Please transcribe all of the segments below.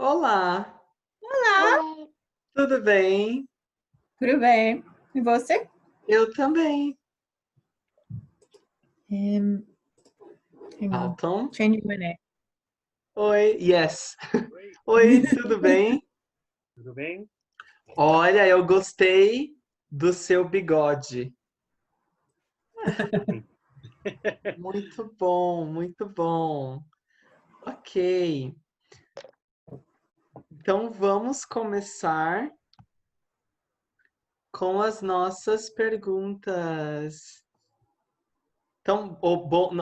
Olá, Olá, Olá, tudo bem? tudo bem? E você? Eu também. Hang on. Alton? Change my name. Oi, yes. oi, Oi, tudo bem? tudo bem? Olha, eu gostei do seu bigode. Muito bom, muito bom. Ok, então vamos começar com as nossas perguntas. Então,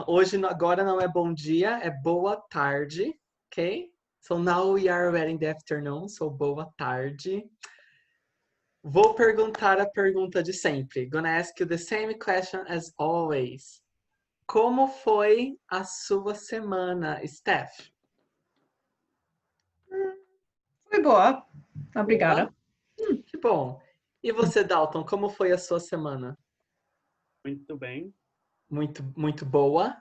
hoje, agora não é bom dia, é boa tarde, ok? So now we are already in the afternoon, so boa tarde. Vou perguntar a pergunta de sempre. Gonna ask you the same question as always. Como foi a sua semana, Steph? Foi boa. Boa? Obrigada. Que bom. E você, Dalton, como foi a sua semana? Muito bem, Muito boa? muito boa,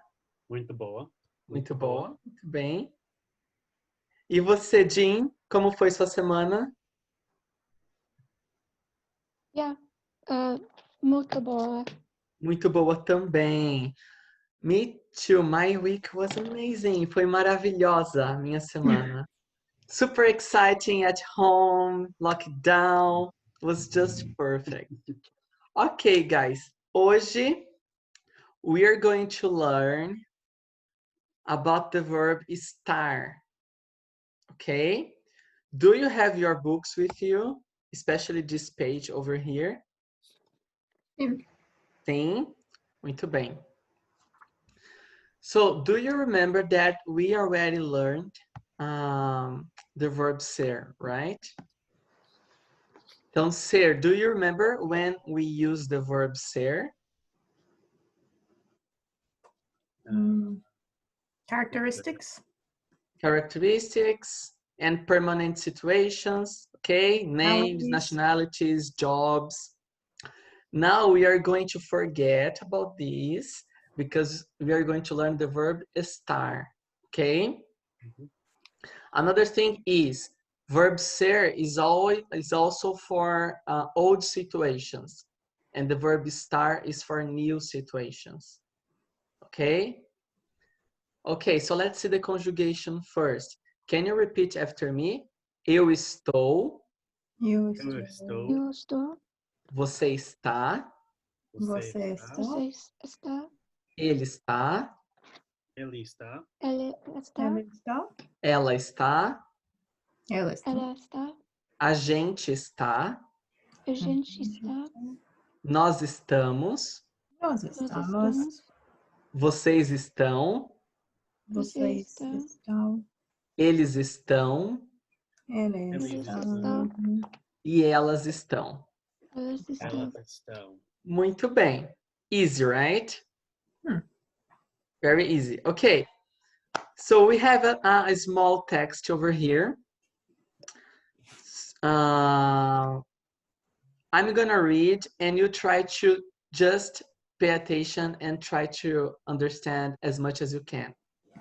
Muito muito boa. boa, muito bem. E você, Jean, como foi sua semana? Yeah, muito boa. Muito boa também. Me too, my week was amazing. Foi maravilhosa a minha semana. Super exciting at home, lockdown, was just perfect. Ok, guys, hoje we are going to learn about the verb estar. Okay? Do you have your books with you? Especially this page over here? Sim. Sim? Muito bem. So, do you remember that we already learned the verb ser, right? Então, ser, do you remember when we use the verb ser? Characteristics. Characteristics and permanent situations, okay? Names, nationalities, jobs. Now we are going to forget about this because we are going to learn the verb estar, okay? Another thing is verb ser is also for old situations, and the verb estar is for new situations. Okay? Okay, so let's see the conjugation first. Can you repeat after me? Eu estou. Eu Eu estou. estou, Eu estou, Você está. Você está. você está, Ele está. ele está, ela está, Ela está. Ela está. Ela está. ela está, A gente está. a gente está, Nós estamos. Nós nós estamos. estamos, Vocês estão. Vocês estão, estão. Eles estão. Eles eles estão. estão, E elas estão. elas estão. elas estão. Muito bem. Easy, right? Hmm. Very easy. Okay. So we have a small text over here. I'm gonna read and you try to just pay attention and try to understand as much as you can.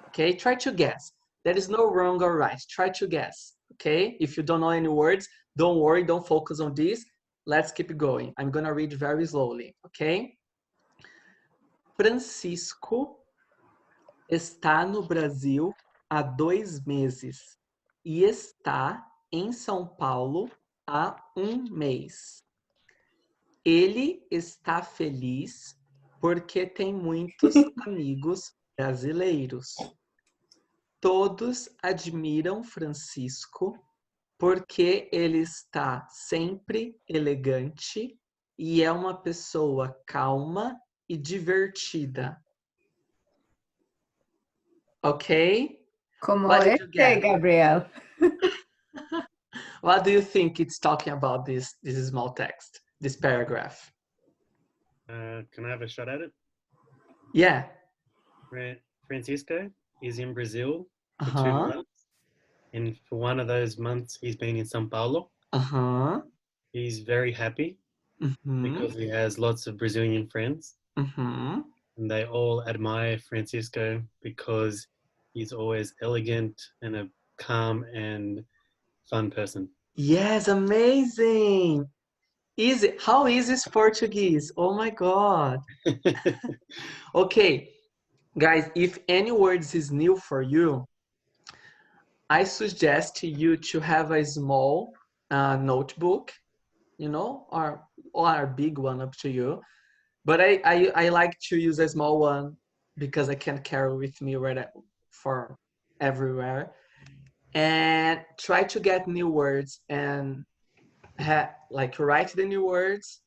Okay, try to guess. There is no wrong or right. Try to guess. Okay, if you don't know any words, don't worry, don't focus on this. Let's keep going. I'm gonna read very slowly. Okay. Francisco está no Brasil há 2 meses e está em São Paulo há 1 mês. Ele está feliz porque tem muitos amigos brasileiros. Todos admiram Francisco porque ele está sempre elegante e é uma pessoa calma e divertida. Ok? Como What did é you que é, get? Gabriel? What do you think it's talking about, this small text, this paragraph? Can I have a shot at it? Yeah. Francisco is in Brazil for 2 Uh-huh. months, and for one of those months he's been in São Paulo. Uh-huh. He's very happy Mm-hmm. because he has lots of Brazilian friends, Mm-hmm. and they all admire Francisco because he's always elegant and a calm and fun person. Yes, amazing. Easy. How easy is Portuguese? Oh my God. Okay, guys, if any words is new for you, I suggest you to have a small notebook, or a big one, up to you. But I like to use a small one because I can carry with me for everywhere. And try to get new words and like write the new words,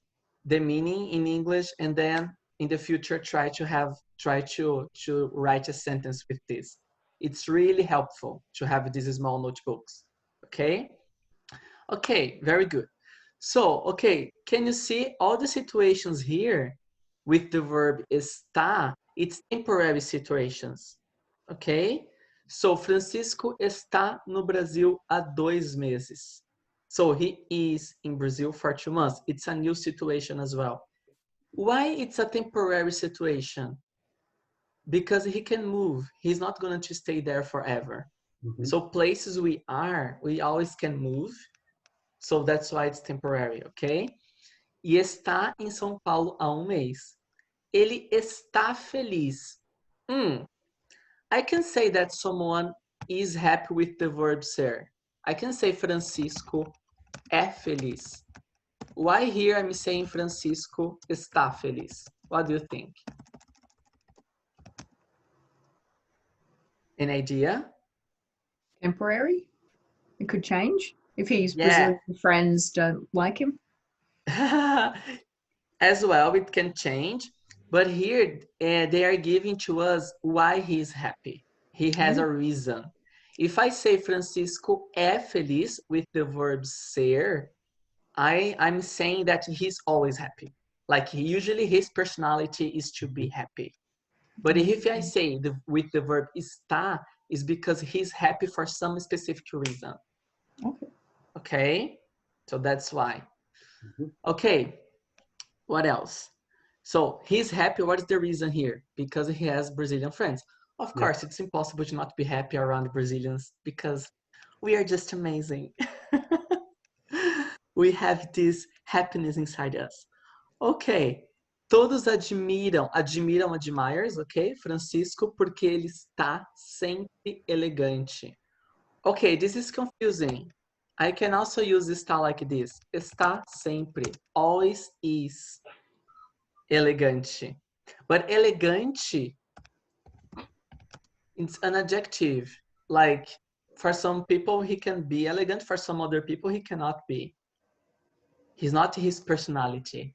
the meaning in English, and then in the future try to write a sentence with this. It's really helpful to have these small notebooks. Okay. Okay, very good. So, okay, can you see all the situations here with the verb está? It's temporary situations. Okay? So, Francisco está no Brasil há 2 meses. So, he is in Brazil for 2 months. It's a new situation as well. Why it's a temporary situation? Because he can move. He's not going to stay there forever. Mhm. So, places we always can move. So that's why it's temporary, okay? E está em São Paulo há 1 mês. Ele está feliz. I can say that someone is happy with the verb ser. I can say Francisco é feliz. Why here I'm saying Francisco está feliz? What do you think? An idea? Temporary. It could change if his Yeah. Brazilian friends don't like him. As well, it can change. But here they are giving to us why he is happy. He has a reason. If I say Francisco é feliz with the verb ser, I'm saying that he's always happy. Like usually his personality is to be happy. But if I say with the verb está, is because he's happy for some specific reason. Okay. Okay? So that's why. Mhm. Okay. What else? So he's happy. What is the reason here? Because he has Brazilian friends. Of Yeah. course, it's impossible to not be happy around Brazilians because we are just amazing. We have this happiness inside us. Ok. Todos admiram, ok? Francisco, porque ele está sempre elegante. Okay, this is confusing. I can also use está like this. Está sempre, always is. Elegante. But elegante, it's an adjective. Like for some people, he can be elegant. For some other people, he cannot be. He's not his personality.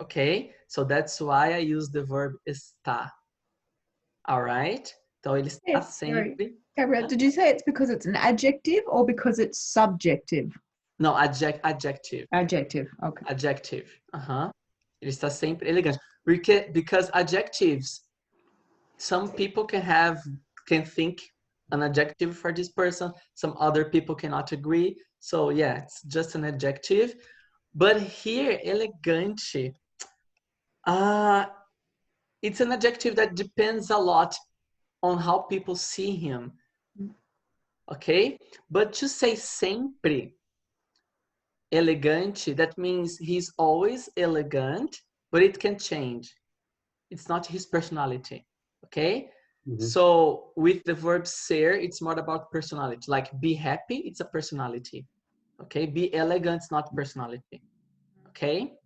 Okay? So that's why I use the verb está. All right? Então ele está Yes, sorry. sempre. Gabriel, did you say it's because it's an adjective or because it's subjective? No, adjective. Adjective. Okay. Adjective. Ele está sempre elegante. Because adjectives, some people can think an adjective for this person, some other people cannot agree. So yeah, it's just an adjective. But here, elegante, it's an adjective that depends a lot on how people see him. Okay? But to say sempre elegante, that means he's always elegant, but it can change. It's not his personality. Okay? Mhm. So with the verb ser, it's more about personality. Like be happy, it's a personality. Okay? Be elegant, it's not personality. Okay?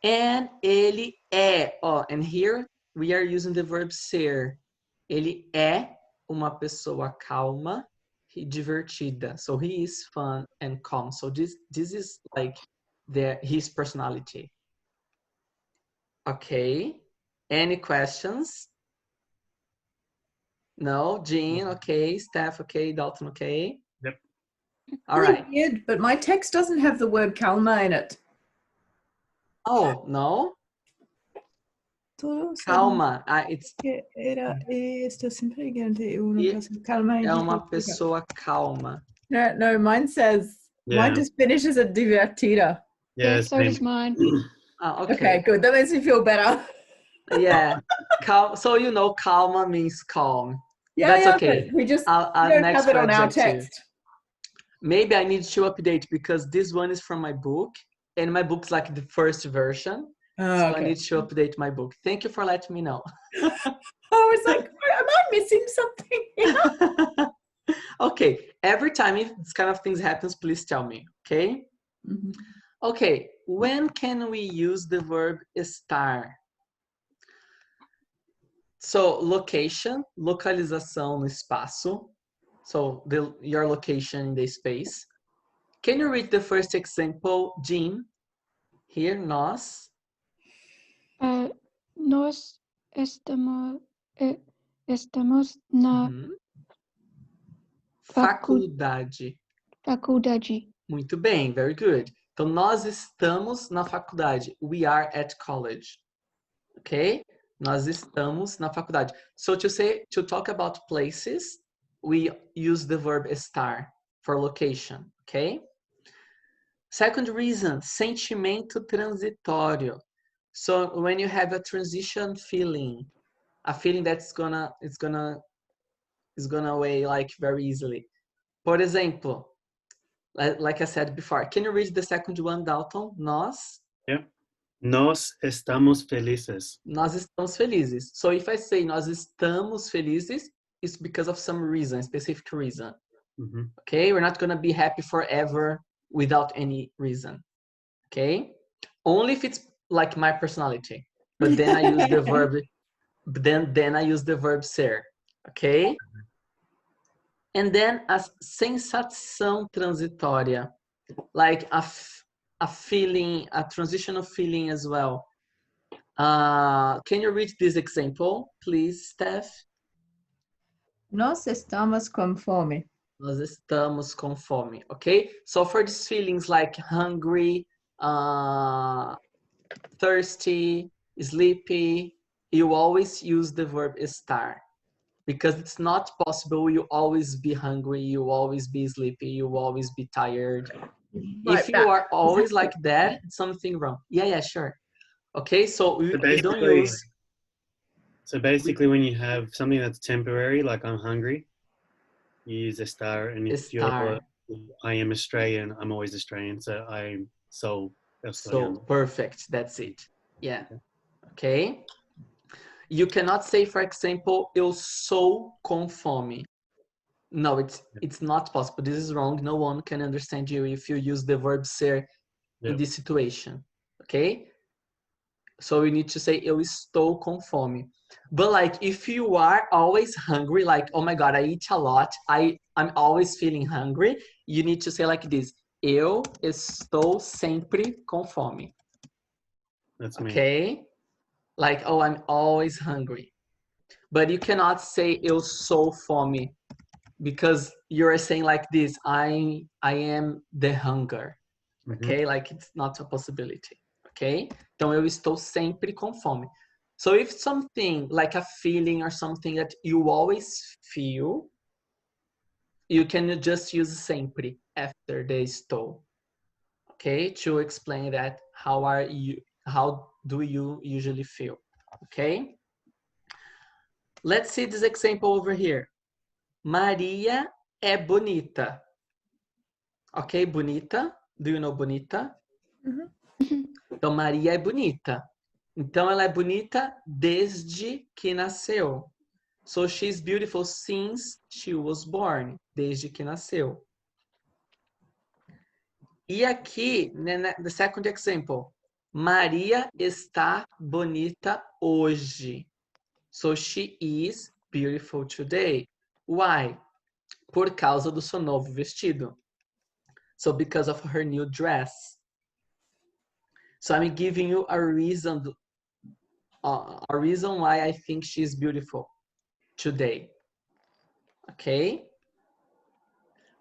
And ele é. Oh, and here we are using the verb ser. Ele é uma pessoa calma e divertida. So he is fun and calm. So this is like his personality. Okay. Any questions? No? Jean, okay. Steph, okay. Dalton, okay. Yep. All Really right. weird, but my text doesn't have the word calma in it. Oh, no? Todo Calma. It's que está sempre elegante. E Calma. é uma pessoa calma. No, mine says, mine Yeah. just finishes at divertida. Yeah. So does mine. Okay. Okay, good. That makes me feel better. Yeah. So calma means calm. Yeah, That's yeah, okay. but we just I'll add don't an have it extra on our adjective. text. maybe I need to update because this one is from my book and my book's like the first version. Oh, So I okay. need to update my book. Thank you for letting me know. I was like, am I missing something? Okay, every time if this kind of things happens, please tell me, okay? Mhm. Okay, when can we use the verb estar? So, location, localização no espaço. So, your location in the space. Can you read the first example, Jean? Here, nós. Nós estamos na Uhum. Faculdade. faculdade. Muito bem, very good. Então, nós estamos na faculdade. We are at college. Okay? Nós estamos na faculdade. So to talk about places, we use the verb estar for location, okay? Second reason, sentimento transitório. So when you have a transition feeling, a feeling that's gonna away like very easily. Por exemplo, like I said before, can you read the second one, Dalton? Nós. Yeah. Nós estamos felices. Nós estamos felizes. So if I say nós estamos felizes, it's because of some reason, specific reason. Mhm. Okay? We're not going to be happy forever without any reason. Okay? Only if it's like my personality. But then I use the verb then I use the verb ser. Okay? And then a sensação transitória, like a feeling, a transitional feeling as well. Can you read this example, please, Steph? Nós estamos com fome. Nós estamos com fome, okay? So for these feelings like hungry, thirsty, sleepy, you always use the verb estar because it's not possible you always be hungry, you always be sleepy, you always be tired. If you are always like that, it's something wrong. Yeah, sure. Okay, so we don't use. So basically, when you have something that's temporary, like I'm hungry, you use a star. And if Estar. I am Australian, I'm always Australian. So I'm so So perfect. That's it. Yeah. Okay. You cannot say, for example, eu sou com fome. No, it's not possible. This is wrong. No one can understand you if you use the verb ser in this situation. Okay? So you need to say eu estou com fome. But like if you are always hungry, like, oh my God, I eat a lot, I'm always feeling hungry, you need to say like this, eu estou sempre com fome. That's me. Okay? Like, oh, I'm always hungry. But you cannot say eu sou fome because you're saying like this, I am the hunger. Okay? Like it's not a possibility. Okay? Então eu estou sempre com fome. So if something like a feeling or something that you always feel, you can just use sempre after the estou. Okay? To explain that, how do you usually feel? Okay? Let's see this example over here. Maria é bonita. Ok, bonita. Do you know bonita? Então, Maria é bonita. Então, ela é bonita desde que nasceu. So, she's beautiful since she was born. Desde que nasceu. E aqui, the second example. Maria está bonita hoje. So, she is beautiful today. Why? Por causa do seu novo vestido. So, because of her new dress. So, I'm giving you a reason why I think she's beautiful today. Okay?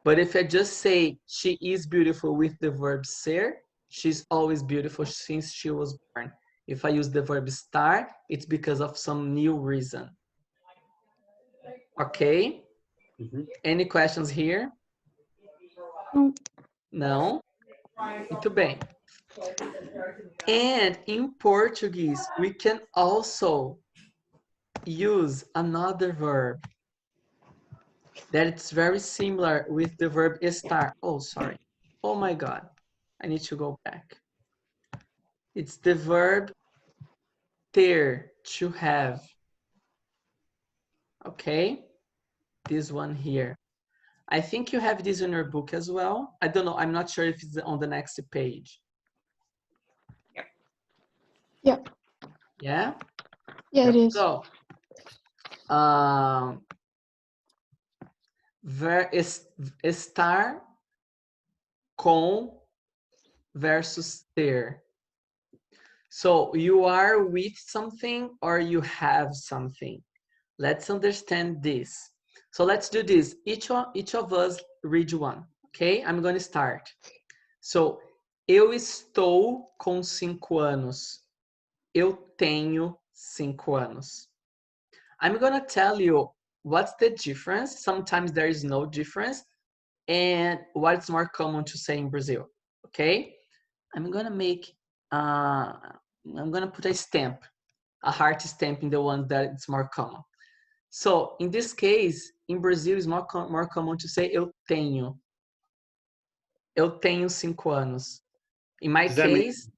But if I just say she is beautiful with the verb ser, she's always beautiful since she was born. If I use the verb estar, it's because of some new reason. Okay? Any questions here? Não? Muito bem. And in Portuguese, we can also use another verb. that it's very similar with the verb estar. Oh, sorry. Oh my God. I need to go back. It's the verb ter, to have. Okay? This one here. I think you have this in your book as well. I don't know. I'm not sure if it's on the next page. Yeah. Yeah? Yeah, it is. So, estar com versus ter. So you are with something or you have something. Let's understand this. So let's do this. Each of us read one, okay? I'm going to start. So, eu estou com 5 anos. Eu tenho 5 anos. I'm going to tell you what's the difference. Sometimes there is no difference. And what's more common to say in Brazil, okay? I'm going to make, I'm going to put a stamp, a heart stamp in the one that it's more common. So, in this case, in Brazil, it's more common to say eu tenho. Eu tenho 5 anos. In my case,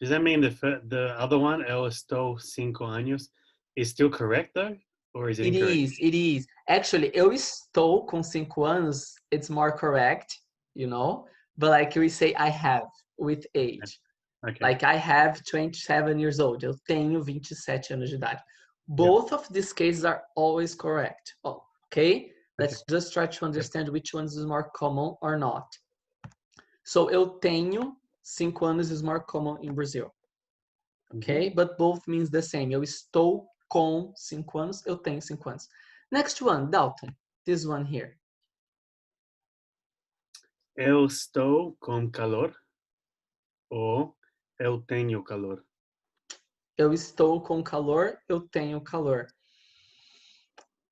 does that mean the other one, eu estou 5 años, is still correct though? Or is it incorrect? it is. Actually, eu estou com 5 anos, it's more correct, you know? But like we say I have with age. Okay. Like I have 27 years old. Eu tenho 27 anos de idade. Both of these cases are always correct. Oh, okay? Let's just try to understand which ones is more common or not. So, eu tenho 5 anos is more common in Brazil. Okay? But both means the same. Eu estou com 5 anos, eu tenho 5 anos. Next one, Dalton. This one here. Eu estou com calor ou eu tenho calor? Eu estou com calor, eu tenho calor.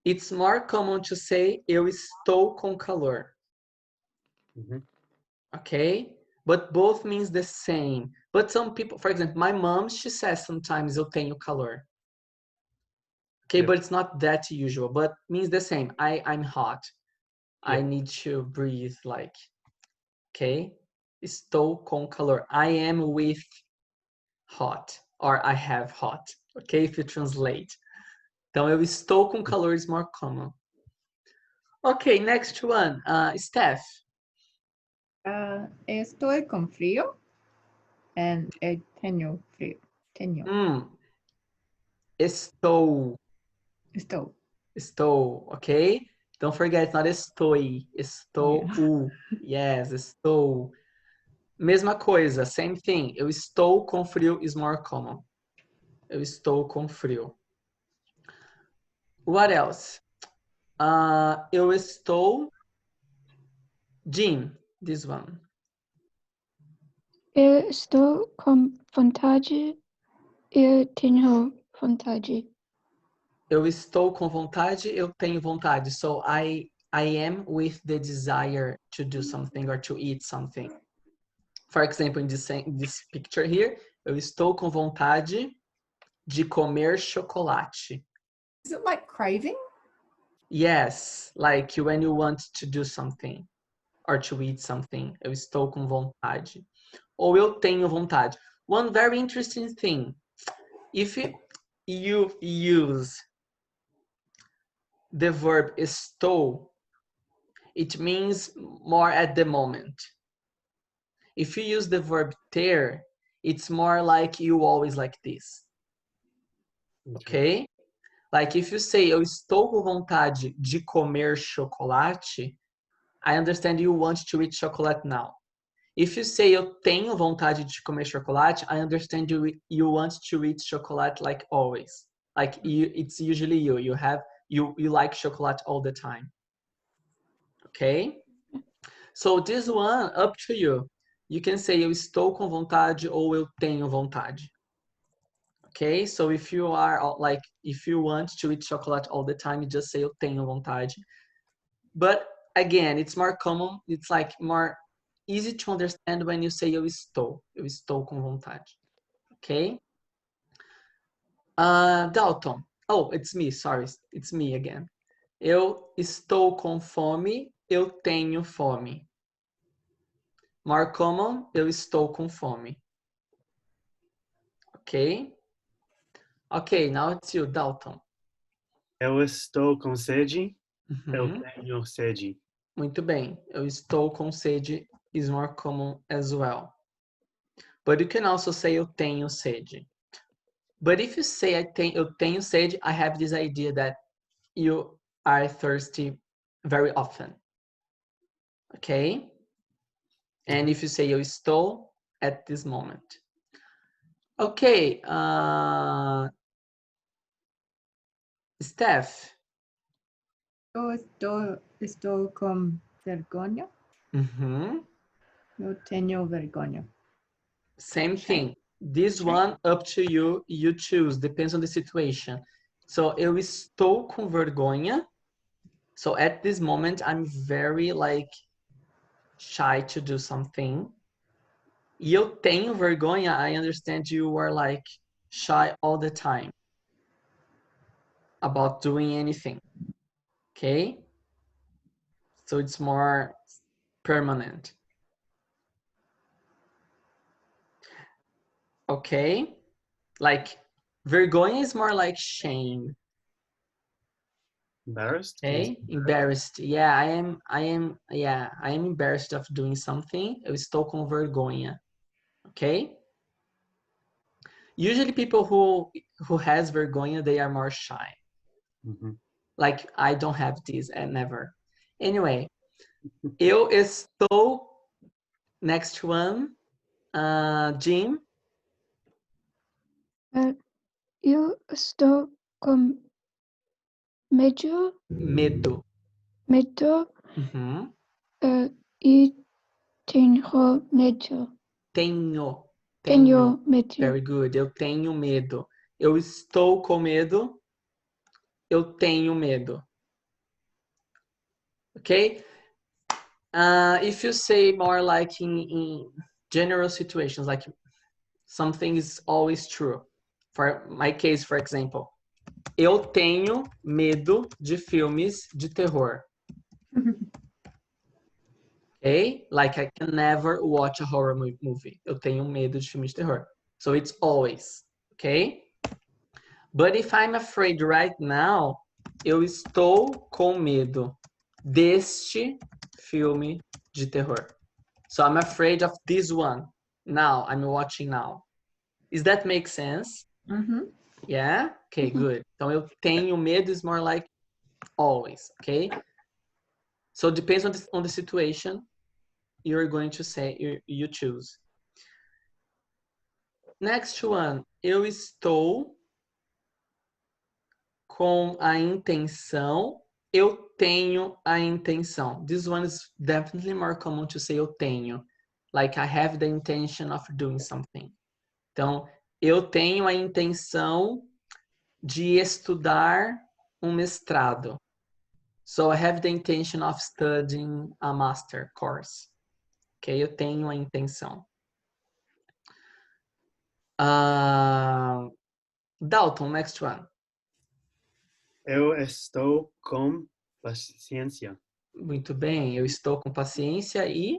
It's more common to say eu estou com calor. Okay? But both means the same. But some people, for example, my mom, she says sometimes eu tenho calor. Okay, but it's not that usual, but means the same. I'm hot. I need to breathe like, okay? Estou com calor. I am with hot, or I have hot. Okay, if you translate. Então, eu estou com calor is more common. Okay, next one. Steph. Estoy con frío and tengo frío. Tengo. Estou. Estou. Estou, okay? Don't forget, not estoy. Estou. Yes, estou. Mesma coisa, same thing. Eu estou com frio is more common. Eu estou com frio. What else? Eu estou. Jean, this one. Eu estou com vontade. Eu tenho vontade. Eu estou com vontade, eu tenho vontade. So I am with the desire to do something or to eat something. For example, in this picture here, eu estou com vontade de comer chocolate. Is it like craving? Yes, like when you want to do something or to eat something. Eu estou com vontade. Ou eu tenho vontade. One very interesting thing. If you use the verb estou, it means more at the moment. If you use the verb ter, it's more like you always like this. Okay? Like if you say eu estou com vontade de comer chocolate, I understand you want to eat chocolate now. If you say eu tenho vontade de comer chocolate, I understand you want to eat chocolate like always. Like it's usually you like chocolate all the time. Okay? So this one, up to you. You can say eu estou com vontade ou eu tenho vontade. Okay? So if you are like, if you want to eat chocolate all the time, you just say eu tenho vontade. But again, it's more common. It's like more easy to understand when you say eu estou com vontade. Okay? Dalton. Oh, it's me, sorry. It's me again. Eu estou com fome. Eu tenho fome. More common, eu estou com fome. Ok? Ok, now it's you, Dalton. Eu estou com sede. Eu Uhum. tenho sede. Muito bem. Eu estou com sede is more common as well. But you can also say eu tenho sede. But if you say eu tenho sede, I have this idea that you are thirsty very often. Okay? And if you say eu estou at this moment. Okay. Steph. Eu estou com vergonha. Uhum. Eu tenho vergonha. Same Shame. thing. This Shame. one, up to you, you choose, depends on the situation. So, eu estou com vergonha. So, at this moment, I'm very, like, shy to do something. E eu tenho vergonha, I understand you are, like, shy all the time about doing anything. Okay? So, it's more permanent. Okay? Like, vergonha is more like shame. Embarrassed? Okay, embarrassed. Yeah, I am embarrassed of doing something. Eu estou com vergonha. Okay? Usually people who has vergonha, they are more shy. Mhm. Like I don't have this and never. Anyway, eu estou next one. Jim, Eu estou com medo. medo. Uhum. E tenho medo. Tenho. Tenho medo. Very good. Eu tenho medo. Eu estou com medo. Eu tenho medo. Okay? If you say more like in general situations, like something is always true. For my case, for example, eu tenho medo de filmes de terror. Okay? Like I can never watch a horror movie. Eu tenho medo de filmes de terror. So it's always. Okay? But if I'm afraid right now, eu estou com medo deste filme de terror. So I'm afraid of this one. Now, I'm watching now. Does that make sense? Uhum. Yeah? Okay, good. Então eu tenho medo is more like always, okay? So it depends on the situation you're going to say, you choose. Next one. Eu estou com a intenção. Eu tenho a intenção. This one is definitely more common to say eu tenho. Like I have the intention of doing something. Então, eu tenho a intenção de estudar um mestrado. So I have the intention of studying a master course. Ok? Eu tenho a intenção. Dalton, next one. Eu estou com paciência. Muito bem. Eu estou com paciência e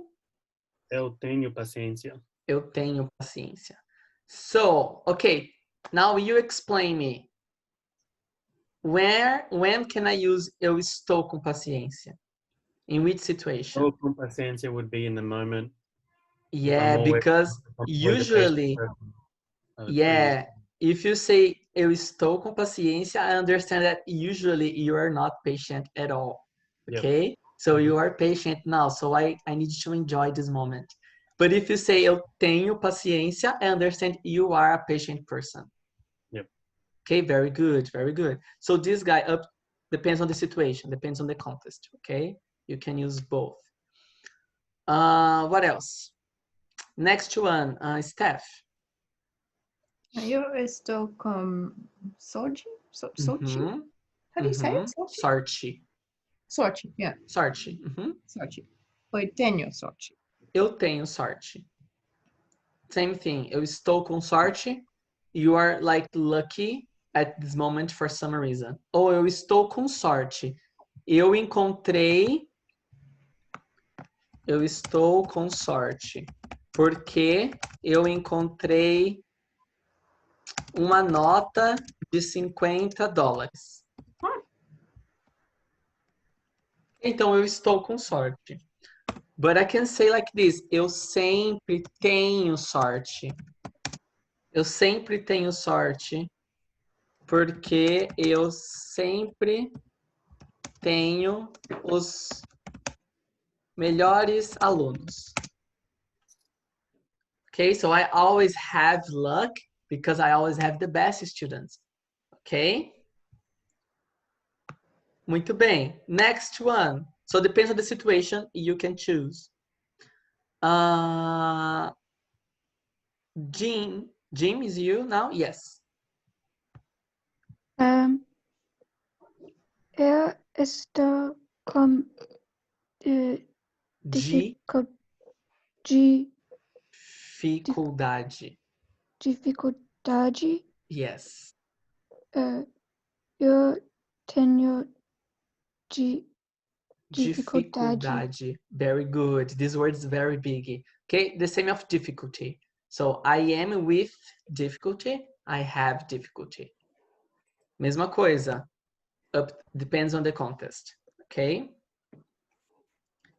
Eu tenho paciência. eu tenho paciência. So, okay. Now you explain me. When can I use eu estou com paciência? In which situation? Estou com paciência would be in the moment. Yeah, because I'm always a patient usually, person. yeah, if you say eu estou com paciência, I understand that usually you are not patient at all. Yep. Okay? So you are patient now, so I need to enjoy this moment. But if you say eu tenho paciência, I understand you are a patient person. Yep. Okay, very good, very good. So this guy depends on the situation, depends on the context, okay? You can use both. What else? Next one, Steph. Eu estou com sorte. Sorte? Mhm. How do you say it? Sorte? Sorte. Sorte, yeah. Sorte. Sorte. Eu tenho sorte. Eu tenho sorte. Same thing. Eu estou com sorte. You are like lucky at this moment for some reason. Ou eu estou com sorte. Eu encontrei. Eu estou com sorte. Porque eu encontrei uma nota de $50. Então eu estou com sorte. But I can say like this. Eu sempre tenho sorte. Eu sempre tenho sorte. Porque eu sempre tenho os melhores alunos. Okay, so I always have luck because I always have the best students. Okay? Muito bem. Next one. So depends on the situation, you can choose. Jim is you now? Yes. Estou com Dificuldade. dificuldade. Yes. Eu tenho dificuldade. Very good. This word is very big. Okay, the same of difficulty. So I am with difficulty. I have difficulty. Mesma coisa. Depends on the context. Ok?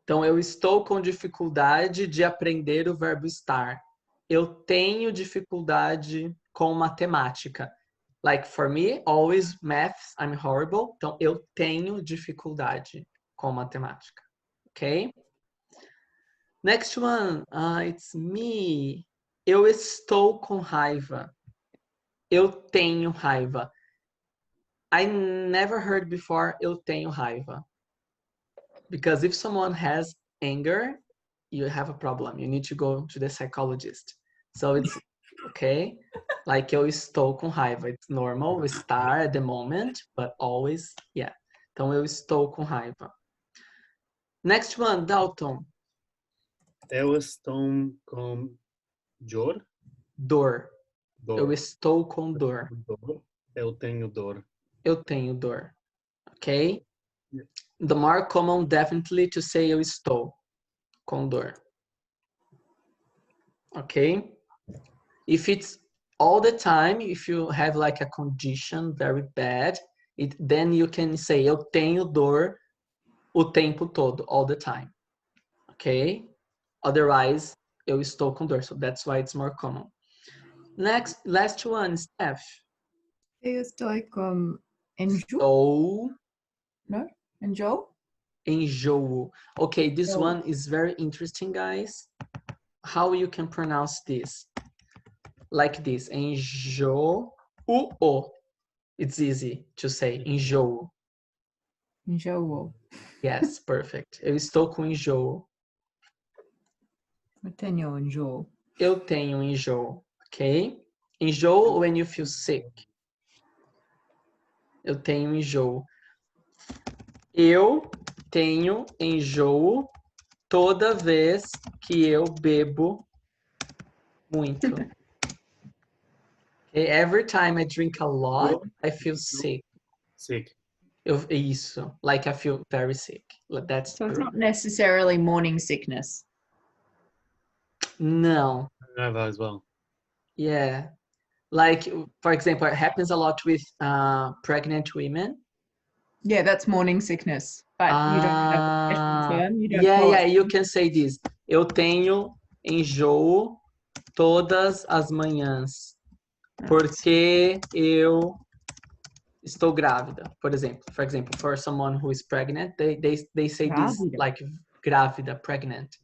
Então, eu estou com dificuldade de aprender o verbo estar. Eu tenho dificuldade com matemática. Like, for me, always maths, I'm horrible. Então, eu tenho dificuldade com matemática. Ok? Next one, it's me. Eu estou com raiva. Eu tenho raiva. I never heard before, eu tenho raiva. Because if someone has anger, you have a problem. You need to go to the psychologist. So it's okay. Like eu estou com raiva. It's normal, estar at the moment, but always, yeah. Então eu estou com raiva. Next one, Dalton. Eu estou com dor. Dor. Eu estou com dor. Eu tenho dor. Eu tenho dor. Okay? The more common, definitely, to say eu estou com dor. Okay? If it's all the time, if you have like a condition very bad, then you can say eu tenho dor o tempo todo, all the time. Okay? Otherwise, eu estou com dor. So that's why it's more common. Last one, Steph. Eu estou com enjoo. Estou No? Enjoo? enjoo. Okay, this Enjoo. one is very interesting, guys. How you can pronounce this? Like this, enjoo. It's easy to say, enjoo. Enjoo. Yes, perfect. Eu estou com enjoo. Eu tenho enjoo. Eu tenho enjoo, ok? Enjoo when you feel sick. Eu tenho enjoo. Eu tenho enjoo toda vez que eu bebo muito. Okay? Every time I drink a lot, I feel sick. Sick. Isso, like I feel very sick. That's So it's true. not necessarily morning sickness. No. Nova as well. Yeah. Like, for example, it happens a lot with pregnant women. Yeah, that's morning sickness. But you don't have a special term. You don't call it. You can say this. Eu tenho enjoo todas as manhãs. Porque eu estou grávida. For example, for someone who is pregnant, they say this like grávida, pregnant.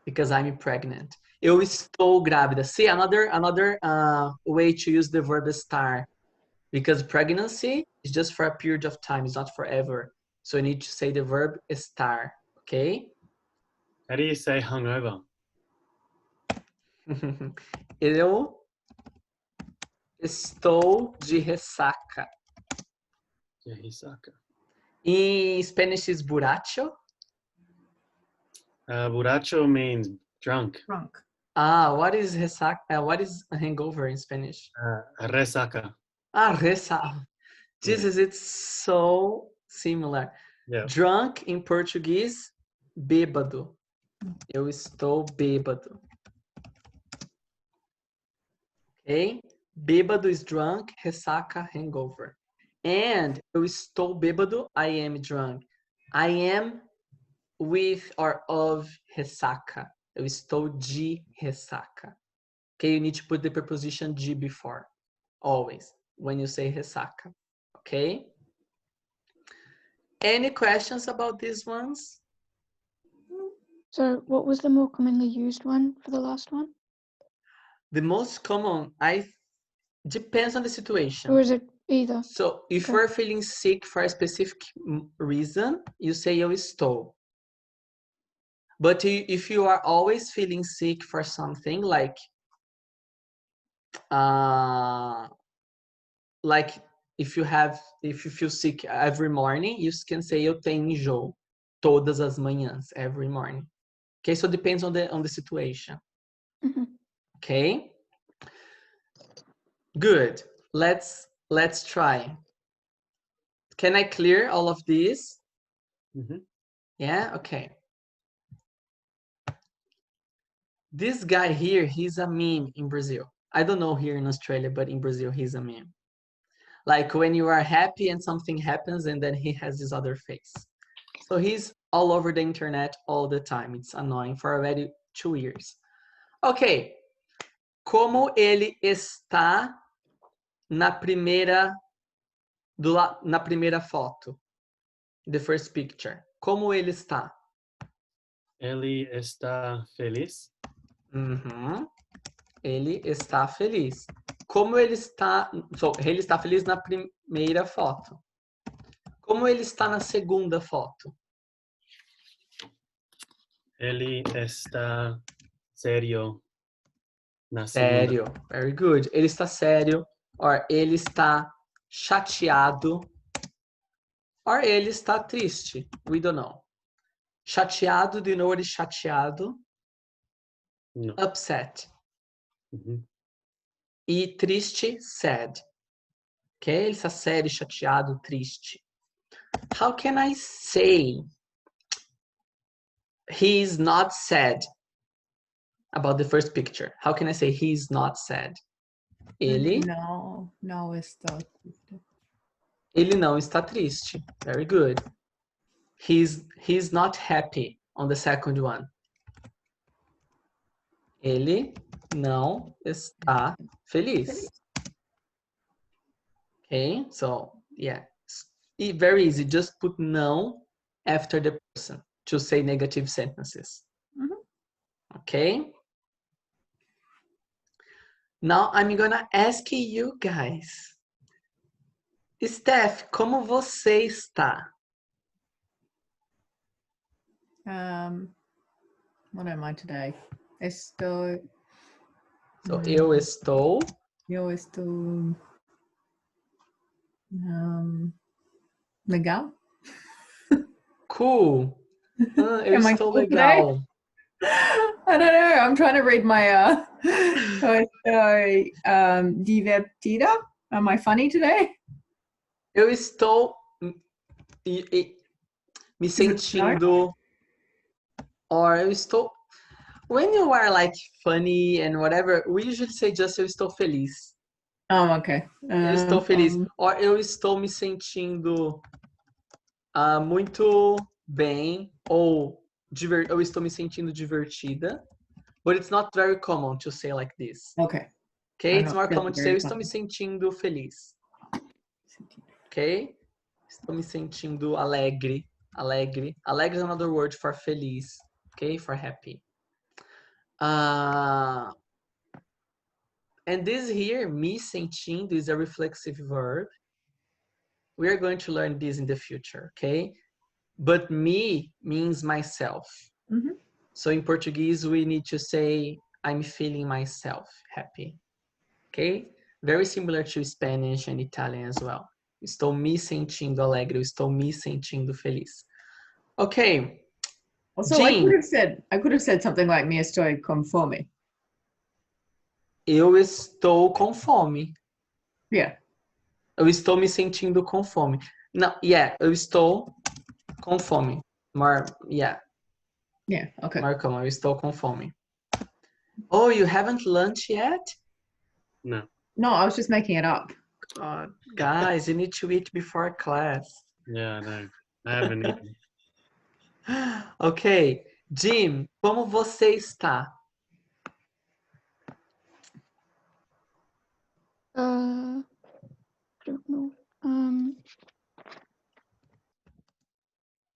Because I'm pregnant. Eu estou grávida. See, another way to use the verb estar. Because pregnancy is just for a period of time. It's not forever. So you need to say the verb estar. Okay? How do you say hungover? Eu estou de ressaca. De ressaca. In Spanish is borracho. Borracho means drunk. Drunk. What is ressaca? What is hangover in Spanish? Resaca. Ressaca. Jesus, it's so similar. Yeah. Drunk in Portuguese, bêbado. Eu estou bêbado. Okay? Bêbado is drunk, ressaca, hangover. And eu estou bêbado, I am drunk. I am with or of ressaca. Eu estou de ressaca. Okay, you need to put the preposition de before, always, when you say ressaca. Okay? Any questions about these ones? So what was the more commonly used one for the last one? The most common, depends on the situation. Or is it either? So if Okay. you're feeling sick for a specific reason, you say eu estou. But if you are always feeling sick for something like if you feel sick every morning, you can say eu tenho enjoo todas as manhãs, every morning. Okay, so it depends on the situation. Mm-hmm. Okay, good. Let's try. Can I clear all of these? Mm-hmm. Yeah, okay. This guy here, he's a meme in Brazil. I don't know here in Australia, but in Brazil, he's a meme. Like when you are happy and something happens and then he has this other face. So he's all over the internet all the time. It's annoying for already 2 years. Okay. Como ele está na primeira foto? The first picture. Como ele está? Ele está feliz. Uhum. Ele está feliz. Como ele está... So, ele está feliz na primeira foto. Como ele está na segunda foto? Ele está sério na segunda. Sério. Very good. Ele está sério. Or ele está chateado. Or ele está triste. We don't know. Chateado, do you know what is chateado? No. Upset. Mm-hmm. E triste, sad. Okay? Ele está sério, chateado, triste. How can I say he's not sad about the first picture? How can I say he's not sad? Ele não está triste. Ele não está triste. Very good. He's not happy on the second one. Ele não está feliz. Okay, so yeah, very easy. Just put não after the person to say negative sentences. Mm-hmm. Okay. Now I'm gonna ask you guys. Steph, como você está? What am I today? Estou. So, eu estou. Eu estou. Legal. Cool. Eu Am I estou cool legal. Today? I don't know. I'm trying to read my. Divertida. Am I funny today? Eu estou me sentindo. Or eu estou. When you are like funny and whatever, we usually say just eu estou feliz. Oh, okay. Eu estou feliz. Or eu estou me sentindo muito bem. Ou eu estou me sentindo divertida. But it's not very common to say like this. Okay. Okay, it's more common to say eu estou me sentindo feliz. Okay? Estou me sentindo alegre. Alegre. Alegre is another word for feliz. Okay, for happy. And this here, me sentindo, is a reflexive verb. We are going to learn this in the future, okay? But me means myself. Mm-hmm. So in Portuguese, we need to say, I'm feeling myself happy. Okay? Very similar to Spanish and Italian as well. Estou me sentindo alegre. Estou me sentindo feliz. Okay. Also, Jean, I could have said something like me estoy con fome. Eu estou com fome. Yeah. Eu estou me sentindo com fome. Não, yeah, eu estou com fome. Yeah, okay. Marcão, eu estou com fome. Oh, you haven't lunch yet? No. No, I was just making it up. Guys, you need to eat before class. Yeah, I know. I haven't eaten. Ok. Jim, como você está? I don't know.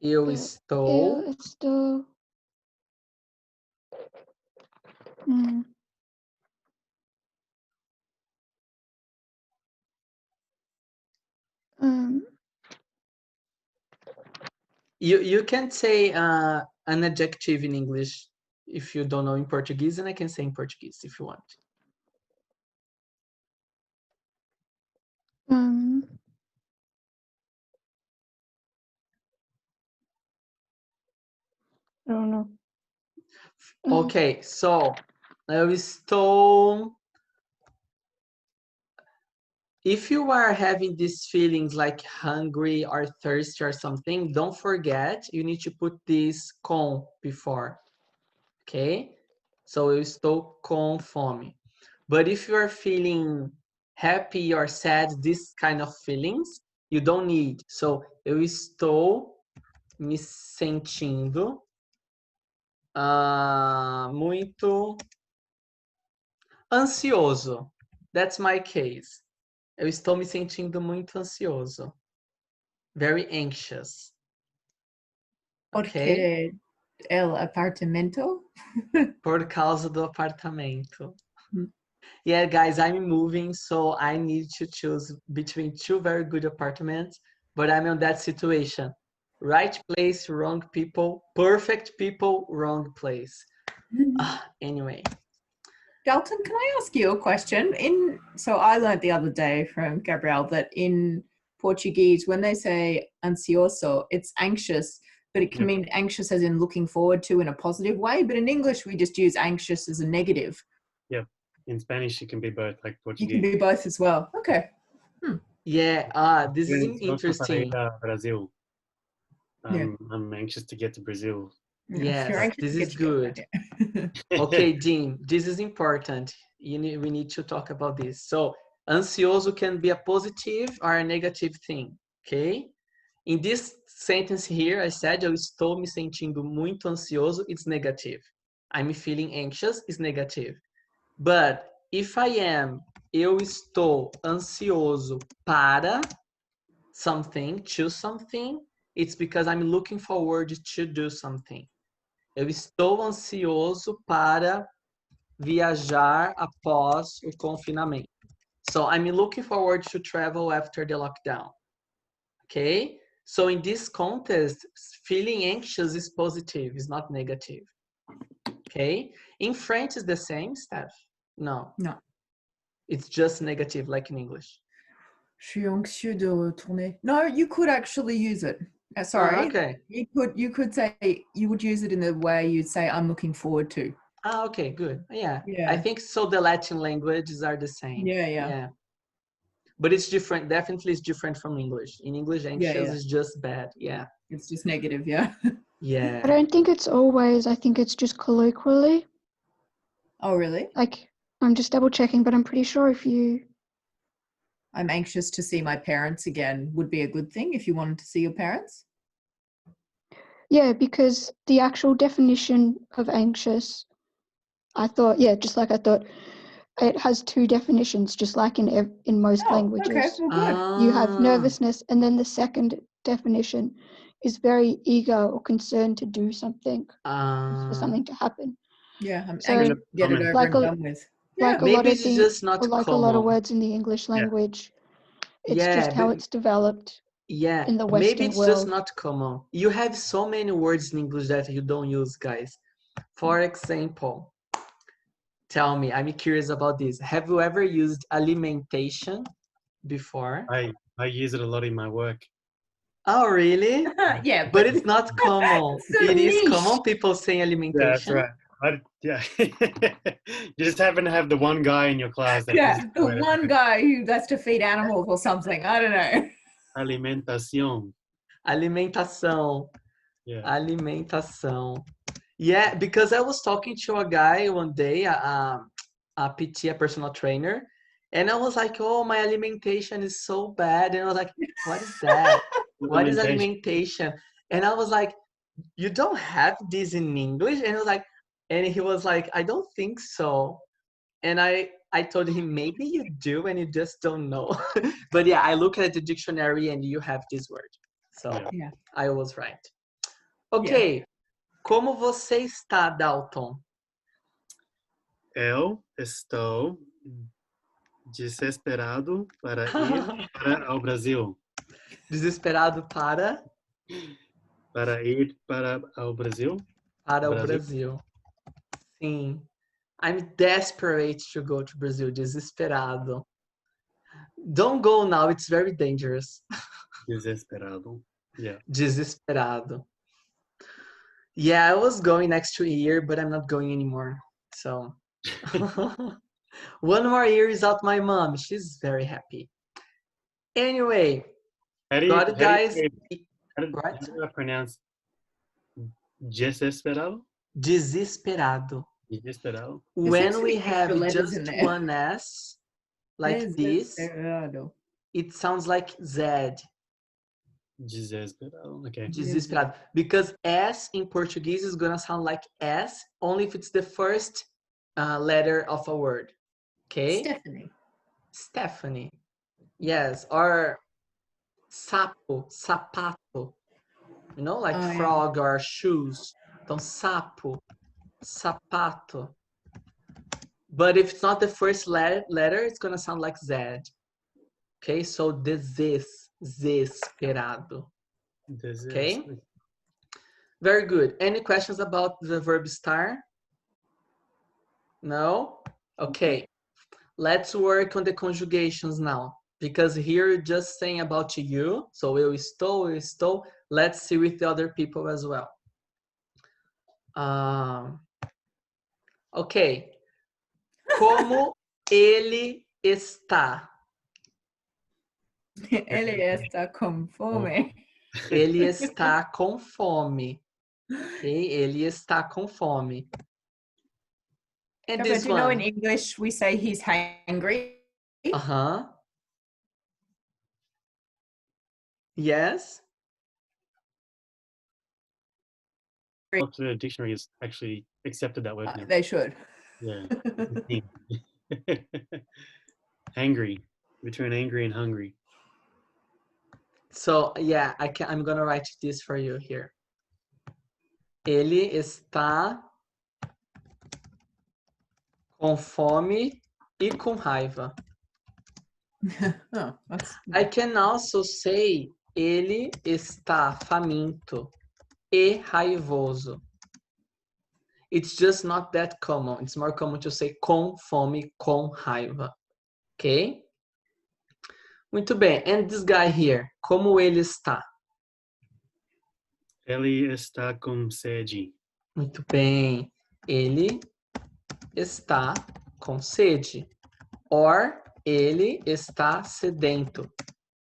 Eu Eu estou. estou. You can say an adjective in English if you don't know in Portuguese, and I can say in Portuguese if you want. I don't know. Ok, so eu estou. If you are having these feelings like hungry or thirsty or something, don't forget you need to put this com before. Okay? So eu estou com fome. But if you are feeling happy or sad, this kind of feelings, you don't need. So eu estou me sentindo muito ansioso. That's my case. Eu estou me sentindo muito ansioso. Very anxious. Okay? Porque el apartamento. Por causa do apartamento. Yeah, guys, I'm moving, so I need to choose between two very good apartments, but I'm in that situation. Right place, wrong people, perfect people, wrong place. Anyway. Dalton, can I ask you a question? So I learned the other day from Gabrielle that in Portuguese, when they say ansioso, it's anxious, but it can mean anxious as in looking forward to in a positive way. But in English, we just use anxious as a negative. Yep. In Spanish, it can be both, like Portuguese. You can do both as well. Okay. Yeah, this is interesting. Brazil. I'm anxious to get to Brazil. Yes, this is good. Okay, Dean, this is important. We need to talk about this. So, ansioso can be a positive or a negative thing, okay? In this sentence here, I said, eu estou me sentindo muito ansioso, it's negative. I'm feeling anxious, it's negative. But if I am, eu estou ansioso para something, to something, it's because I'm looking forward to do something. Eu estou ansioso para viajar após o confinamento. So I'm looking forward to travel after the lockdown. Okay? So in this context, feeling anxious is positive, it's not negative. Okay? In French, it's the same, Steph? No. No. It's just negative, like in English. Je suis anxieux de retourner. No, you could actually use it. Sorry. Oh, okay. You could say, you would use it in the way you'd say, I'm looking forward to. Okay, good. Yeah. I think so the Latin languages are the same. Yeah. But it's different. Definitely it's different from English. In English, anxious is just bad. Yeah. It's just negative, yeah. Yeah. I don't think it's always. I think it's just colloquially. Oh, really? Like, I'm just double checking, but I'm pretty sure if you... I'm anxious to see my parents again would be a good thing if you wanted to see your parents. Yeah, because the actual definition of anxious, I thought, just like I thought, it has two definitions, just like in most languages. Okay, well, good. You have nervousness, and then the second definition is very eager or concerned to do something, for something to happen. Yeah, I'm So, anxious to get it over like and done with. Like a maybe lot of it's just not like common. a lot of words in the English language, it's just how it's developed. Yeah, in the Western maybe it's world. just not common. You have so many words in English that you don't use, guys. For example, tell me, I'm curious about this. Have you ever used alimentation before? I use it a lot in my work. Oh, really? Yeah, but it's not common. It is niche. common, people saying alimentation. Yeah, that's right. You just happen to have the one guy in your class that the one guy who has to feed animals or something. I don't know. Alimentación. Alimentação. Yeah. Alimentação. Yeah, because I was talking to a guy one day, a PT, a personal trainer, and I was like, oh, my alimentation is so bad. And I was like, what is that? What is alimentation? And I was like, you don't have this in English? And he was like, I don't think so. And I told him, maybe you do and you just don't know. But yeah, I look at the dictionary and you have this word. So Yeah. I was right. Okay. Como você está, Dalton? Eu estou desesperado para ir para o Brasil. Desesperado para ir para o Brasil? o Brasil. Sim. I'm desperate to go to Brazil. Desesperado. Don't go now. It's very dangerous. Desesperado. Yeah. Desesperado. Yeah, I was going next year, but I'm not going anymore. So 1 more year without my mom. She's very happy. Anyway, got it, guys. How do I pronounce desesperado? Desesperado. Desesperado. When we have just one S, like this, it sounds like Z. Desesperado. Okay. Desesperado. Because S in Portuguese is gonna sound like S only if it's the first letter of a word. Okay? Stephanie. Yes. Or sapo, sapato. You know, like frog or shoes. Então, sapo, sapato. But if it's not the first letter, it's gonna sound like Z. Okay, so desesperado. Okay, very good. Any questions about the verb estar? No? Okay, let's work on the conjugations now. Because here you're just saying about you. So eu estou. Let's see with the other people as well. Ok. Como ele está? Ele está com fome. Ele está com fome. Okay? Ele está com fome. And But this do you know in one? English we say he's hangry? Uh-huh. Yes. The dictionary has actually accepted that word now. They should. Yeah. Angry. Between angry and hungry. So yeah, I'm gonna write this for you here. Ele está com fome e com raiva. I can also say ele está faminto e raivoso. It's just not that common. It's more common to say com fome, com raiva. Okay? Muito bem. And this guy here, como ele está? Ele está com sede. Muito bem. Ele está com sede. Or ele está sedento.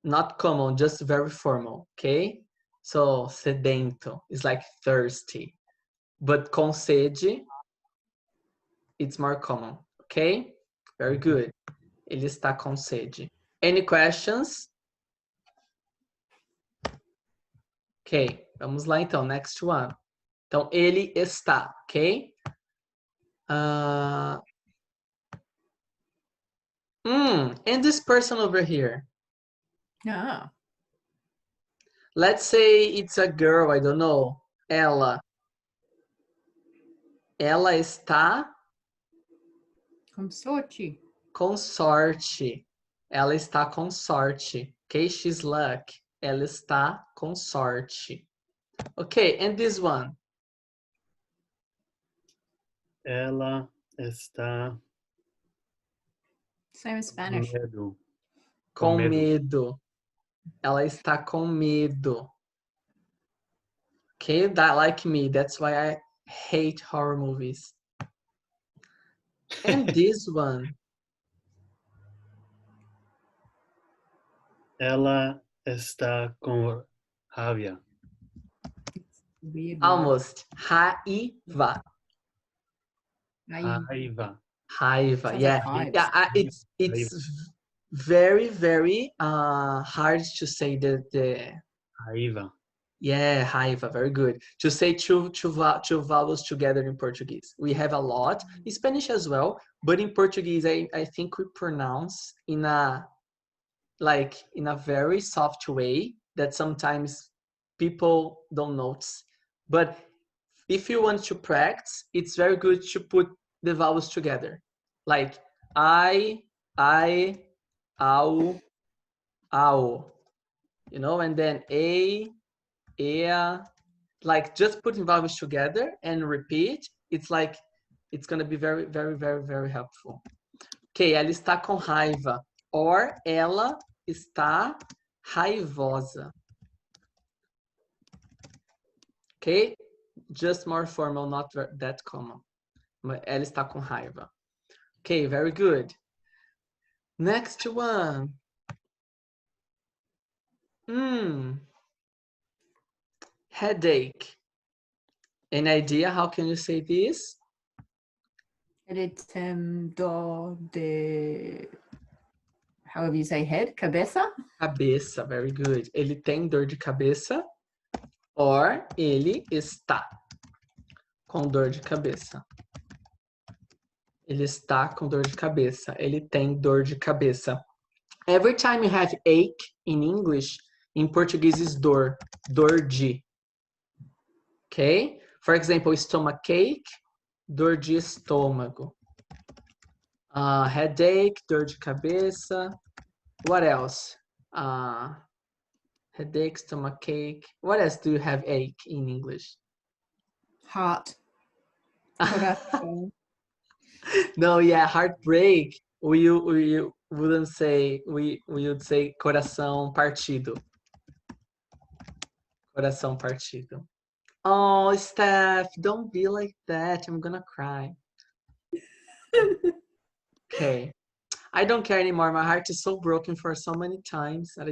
Not common, just very formal, okay? So, sedento is like thirsty. But com sede, it's more common, okay? Very good. Ele está com sede. Any questions? Ok, vamos lá então, next one. Então, ele está, ok? And this person over here. Ah. Let's say it's a girl, I don't know. Ela. Ela está... Com sorte. Com sorte. Ela está com sorte. Ok, she's luck. Ela está com sorte. Ok, and this one? Ela está... Same as Spanish. Com medo. Ela está com medo. Okay, that like me. That's why I hate horror movies. And this one? Ela está con rabia. Weird word. Almost. Raiva. Raiva. Raiva. Sounds Yeah. like Yeah. vibes. It's very, very hard to say the Raiva. yeah, raiva, very good. To say two vowels together in Portuguese. We have a lot. In Spanish as well, but in Portuguese, I think we pronounce in a very soft way that sometimes people don't notice. But if you want to practice, it's very good to put the vowels together. Like I, au, ao, and then a, ea, like just putting vowels together and repeat, it's gonna be very, very, very, very helpful. Ok, ela está com raiva. Or ela está raivosa. Ok? Just more formal, not that common. Ela está com raiva. Ok, very good. Next one. Headache. Any idea how can you say this? However you say head, cabeça. Cabeça, very good. Ele tem dor de cabeça. Or ele está com dor de cabeça. Ele está com dor de cabeça. Ele tem dor de cabeça. Every time you have ache in English, in Portuguese is dor. Dor de. Okay? For example, stomachache, dor de estômago. Headache, dor de cabeça. What else? Headache, stomachache. What else do you have ache in English? Heart. Coração. No, yeah, heartbreak. We wouldn't say, we would say coração partido. Coração partido. Oh, Steph, don't be like that. I'm gonna cry. Okay. I don't care anymore. My heart is so broken for so many times that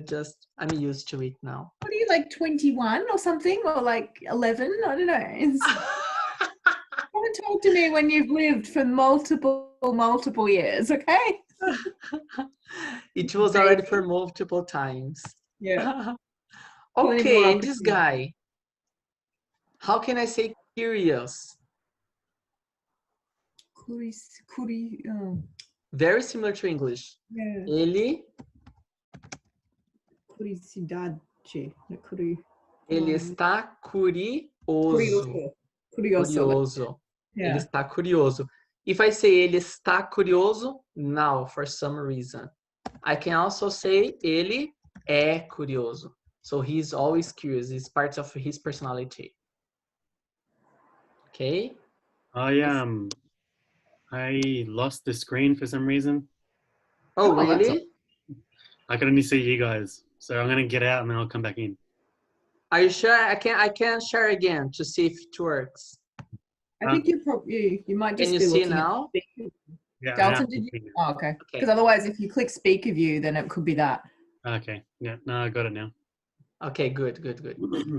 I'm used to it now. What are you, like 21 or something? Or like 11? I don't know. Come and talk to me when you've lived for multiple years, okay? It was already for multiple times. Yeah. Okay, and this guy. How can I say curious? Very similar to English. Yeah. Ele Curiosidade. Ele está curioso. Curioso. Yeah. Ele está curioso. If I say ele está curioso, now for some reason. I can also say ele é curioso. So he's always curious. It's part of his personality. Okay? I lost the screen for some reason. Oh, really? I could only see you guys. So I'm gonna get out and then I'll come back in. Are you sure? I can share again to see if it works. I think you might just Can you be see looking now? Yeah. Dalton, did you? Oh, okay. Because otherwise, if you click speaker view, then it could be that. Okay. Yeah. No, I got it now. Okay, good.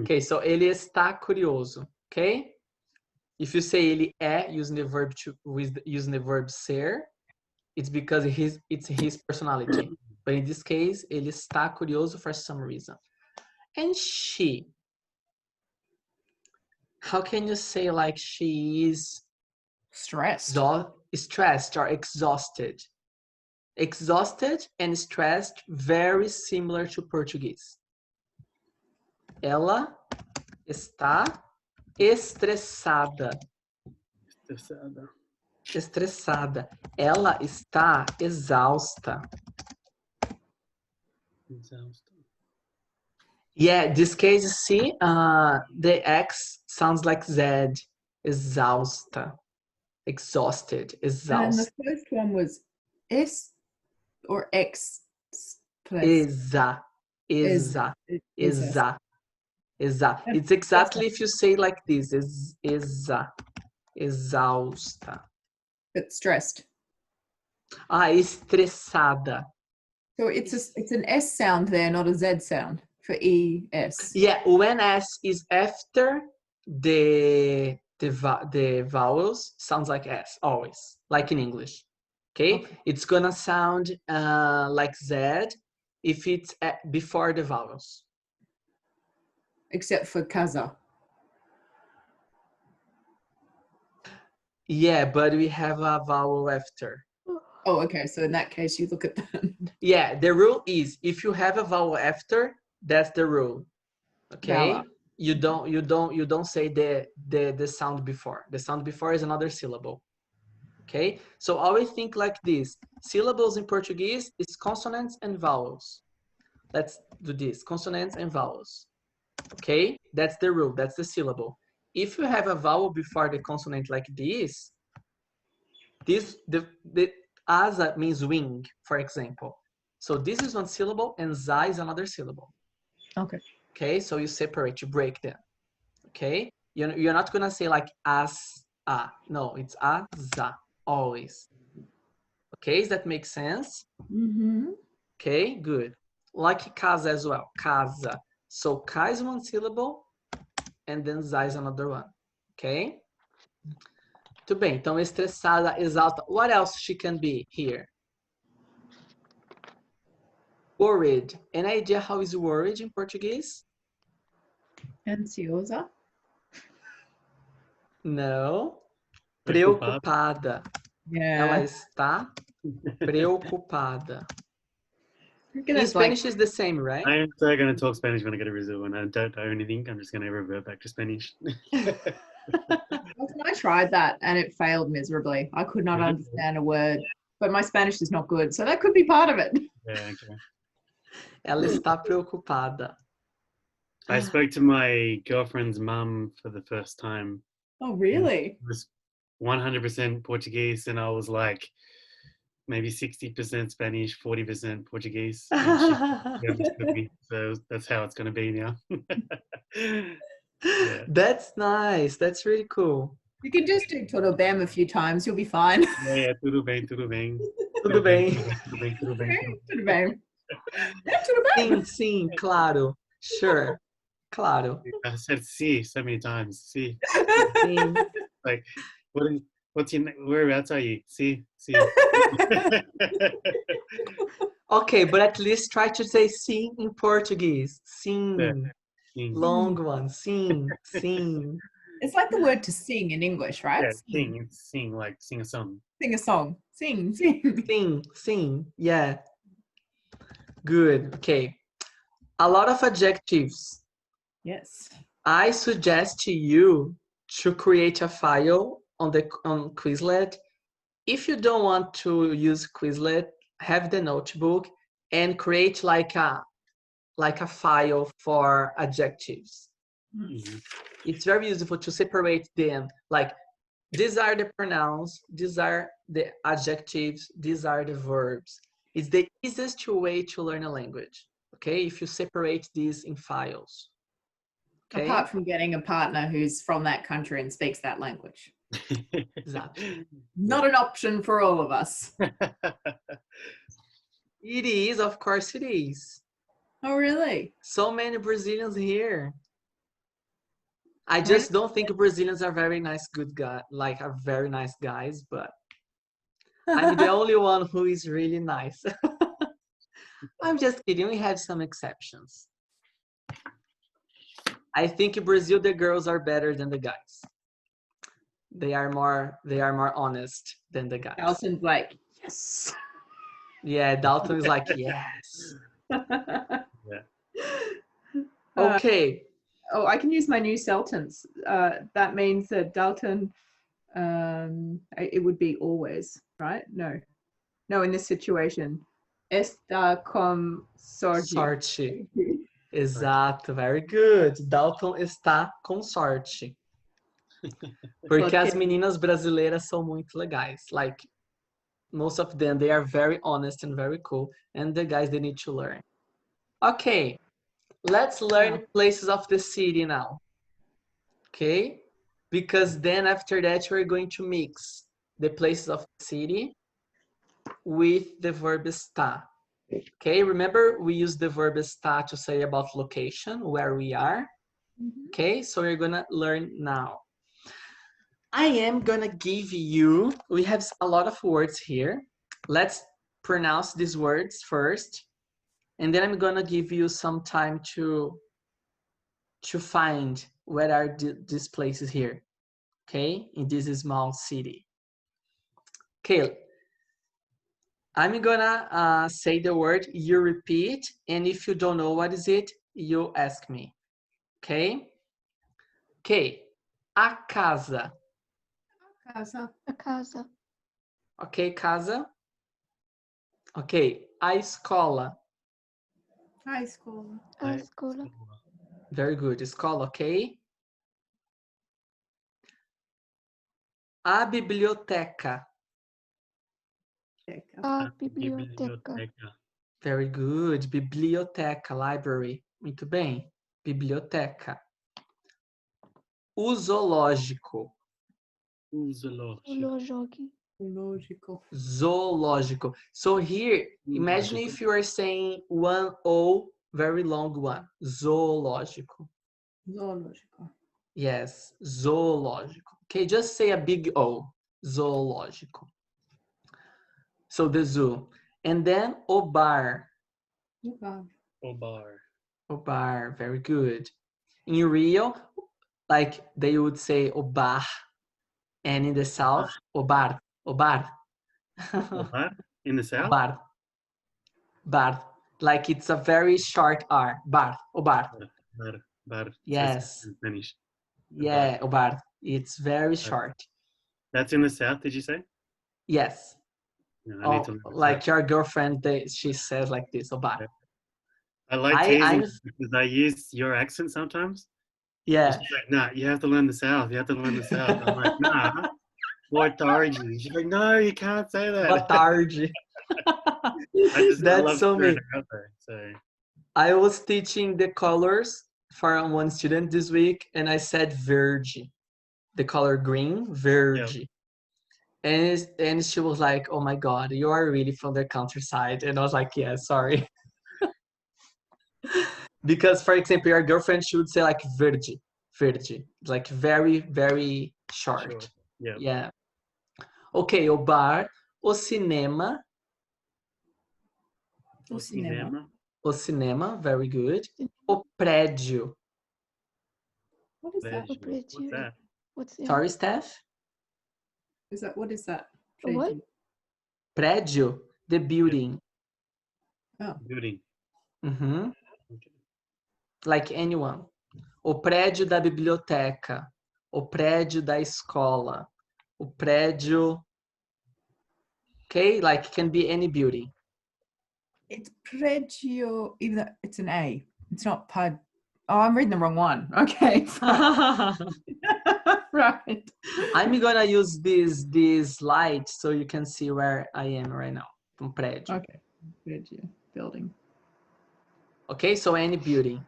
Okay, so ele está curioso. Okay? If you say ele é using the verb ser, it's because it's his personality. But in this case, ele está curioso for some reason. And she. How can you say like she is stressed or exhausted? Exhausted and stressed, very similar to Portuguese. Ela está estressada. Estressada. Ela está exausta. Yeah, this case, see, the X sounds like Z. Exausta. Exhausted. Exhausted. And the first one was S or X. Exa. It's exactly if you say like this. Exa. Exausta. But stressed. Estressada. So it's an S sound there, not a Z sound. for ES. Yeah, when S is after the vowels, sounds like S always, like in English. Okay, it's gonna sound like Z if it's before the vowels. Except for casa. Yeah, but we have a vowel after. Oh, okay. So in that case, you look at that. Yeah, the rule is if you have a vowel after, that's the rule. Okay, Aula. you don't say the sound before. The sound before is another syllable. Okay, so always think like this. Syllables in Portuguese is consonants and vowels. Let's do this, consonants and vowels. Okay, that's the rule, that's the syllable. If you have a vowel before the consonant like this, the asa means wing, for example. So this is one syllable and za is another syllable. Okay. Okay, so you separate, you break them. Okay, you're not gonna say like as a. No, it's a za always. Okay, does that make sense? Mm-hmm. Okay, good. Like casa as well, casa. So ka is one syllable and then za is another one. Okay? Muito bem, então estressada, exalta. What else she can be here? Worried. Any idea how is worried in Portuguese? Ansiosa. No. Preocupada. Yeah. Ela está preocupada. In It's Spanish is the same, right? I am so going to talk Spanish when I go to Brazil, and I don't know anything. I'm just going to revert back to Spanish. I tried that and it failed miserably. I could not understand a word, but my Spanish is not good, so that could be part of it. Yeah, okay. Ela está preocupada. I spoke to my girlfriend's mum for the first time. Oh, really? It was 100% Portuguese, and I was like maybe 60% Spanish, 40% Portuguese. And she understood me, so that's how it's going to be now. Yeah. That's nice. That's really cool. You can just do tudo bem a few times. You'll be fine. Yeah, tudo bem, tudo bem. Tudo bem. Tudo bem, tudo bem. Tudo bem. Yeah, tudo bem. Sim, claro. Sure. Claro. I said "see" so many times. See, Sim. like, what's your whereabouts are you? See. Okay, but at least try to say sim in Portuguese. Sim. Yeah. Sing. Long one. Sim. Sim. It's like the word to sing in English, right? Yeah, sing, like sing a song. Sing a song. Sing. Sim. Sim. Yeah. Good. Okay. A lot of adjectives. Yes. I suggest to you to create a file on Quizlet. If you don't want to use Quizlet, have the notebook and create like a file for adjectives. Mm-hmm. It's very useful to separate them. Like these are the pronouns, these are the adjectives, these are the verbs. It's the easiest way to learn a language. Okay, if you separate these in files. Okay? Apart from getting a partner who's from that country and speaks that language. Exactly. Not an option for all of us. It is, of course it is. Oh, really? So many Brazilians here. I just don't think Brazilians are very nice, good guys, like are very nice guys, but I'm the only one who is really nice. I'm just kidding, we have some exceptions. I think in Brazil, the girls are better than the guys. They are more honest than the guys. Alton's like, yes. Yeah, Dalton is like, yes. Yeah. Okay. Oh, I can use my new sentence. That means that Dalton, it would be always, right? No, in this situation. Está com sorte. Sorte. Exato, very good. Dalton está com sorte. Porque as meninas brasileiras são muito legais. Like, most of them, they are very honest and very cool. And the guys, they need to learn. Okay, let's learn places of the city now. Okay, because then after that, we're going to mix the places of the city with the verb está. Okay, remember we use the verb estar to say about location, where we are. Okay, so we're gonna learn now. I am gonna give you, we have a lot of words here. Let's pronounce these words first, and then I'm gonna give you some time to find where are these places here, okay, in this small city. Okay, I'm gonna say the word, you repeat, and if you don't know what is it, you ask me, okay? Okay, a casa. Casa. A casa. Ok, casa. Ok, a escola. High school. A escola. Very good, escola, ok. A biblioteca. A biblioteca. Very good, biblioteca, library. Muito bem, biblioteca. O zoológico. Zoológico. Logical. Zoológico. So here, imagine if you are saying one O, very long one. Zoológico. Zoological. Yes, zoológico. Okay, just say a big O. Zoológico. So the zoo. And then o bar. O bar, very good. In Rio, like they would say o bar. And in the south, o bar. O bar. In the south? Bar. Bar. Like it's a very short R. Bar. O bar. Bar. Yes. In Spanish. Yeah, o bar. It's very short. That's in the south, did you say? Yes. Yeah, I need to Oh, learn like that. your girlfriend, she says like this, o bar. I like teasing I'm because I use your accent sometimes. yeah. She's like, nah, you have to learn the south. You have to learn the south. I'm like, nah. Boa tarde. She's like, no, you can't say that. Boa tarde. I That's love so throwing me. it out there. So I was teaching the colors for one student this week, and I said verde, the color green, verde. And she was like, "Oh my God, you are really from the countryside." And I was like, "Yeah, sorry." Because, for example, your girlfriend, she would say like verde, verde, like very, very short. sure. Yeah. Yeah. Okay, o bar, o cinema. O cinema. O cinema, very good. O prédio. What is that? What's that? What's that? Sorry, Steph? What is that? A what? Prédio, the building. Oh. Building. Mhm. Okay. Like anyone. O prédio da biblioteca. O prédio da escola. O prédio. Okay, like can be any building. It's pregio, even though it's an A. It's not pad. Oh, I'm reading the wrong one. Okay. Right. I'm gonna use this light so you can see where I am right now. Um prédio. Okay. Pregio building. Okay, so any building.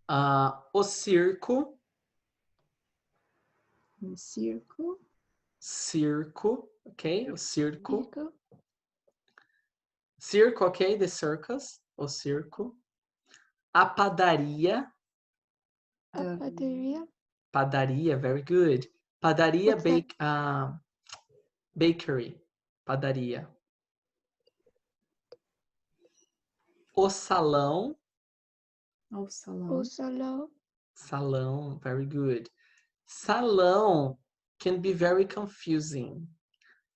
O circo. Circle. Circo. Okay, o circo. Circo. Circo, okay, the circus. O circo. A padaria. A padaria. Padaria, very good. Padaria, What's that? bakery. Padaria. O salão. Oh, salon. O salão. Salão, very good. Salão can be very confusing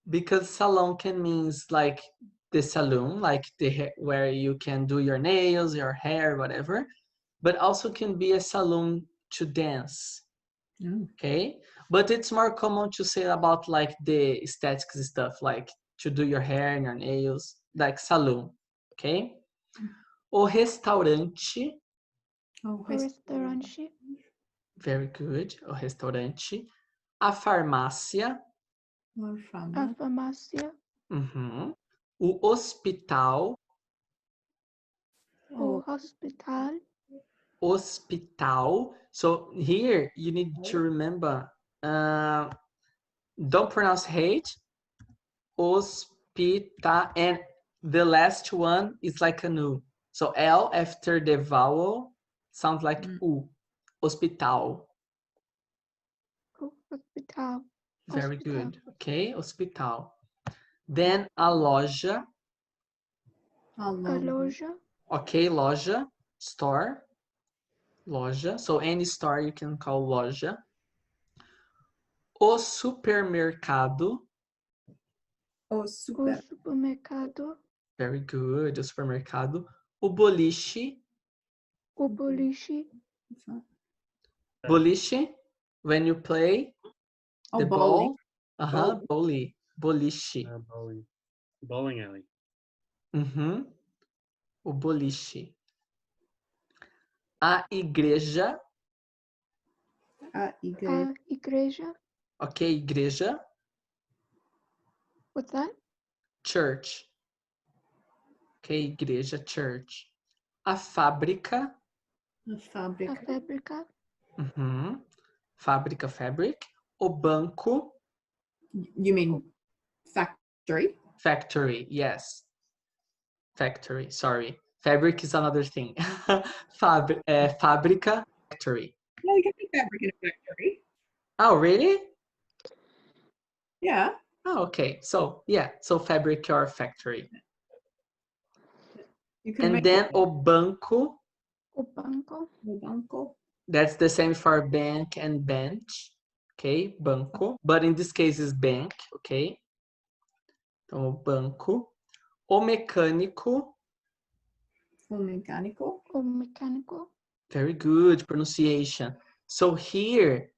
because salon can means like the saloon, like where you can do your nails, your hair, whatever, but also can be a saloon to dance. Okay, but it's more common to say about like the aesthetics stuff, like to do your hair and your nails, like saloon. Okay, o restaurante. Oh, O restaurante. Very good, o restaurante. A farmácia. A farmácia. Uhum. O hospital. O hospital. Hospital. So here you need to remember, don't pronounce H. Hospital. And The last one is like an U. So L after the vowel sounds like U. Hospital. Oh, hospital. Very Hospital. good. Okay, hospital. Then a loja. A loja. Okay, loja, store. Loja. So any store you can call loja. O supermercado. Oh, O super. supermercado. Very good. O supermercado. O boliche. O boliche. Boliche, when you play Oh, the bowling. ball. Bowling. Boliche. Bowling alley. O boliche. A igreja. A igreja. Ok, igreja. What's that? Church. Ok, igreja, church. A fábrica. A fabric. A fábrica. Fábrica, fabric. O banco. You mean factory? Factory, yes. Factory, sorry. Fabric is another thing. Fábrica, factory. No, you can be fabric in a factory. Oh, really? Yeah. Oh, okay. So, yeah. So fabric or factory. You can And make then o banco. O banco. banco. That's the same for bank and bench. Okay, banco. But in this case is bank, okay? Então, o banco. O mecânico. O mecânico. O mecânico. Very good pronunciation. So here,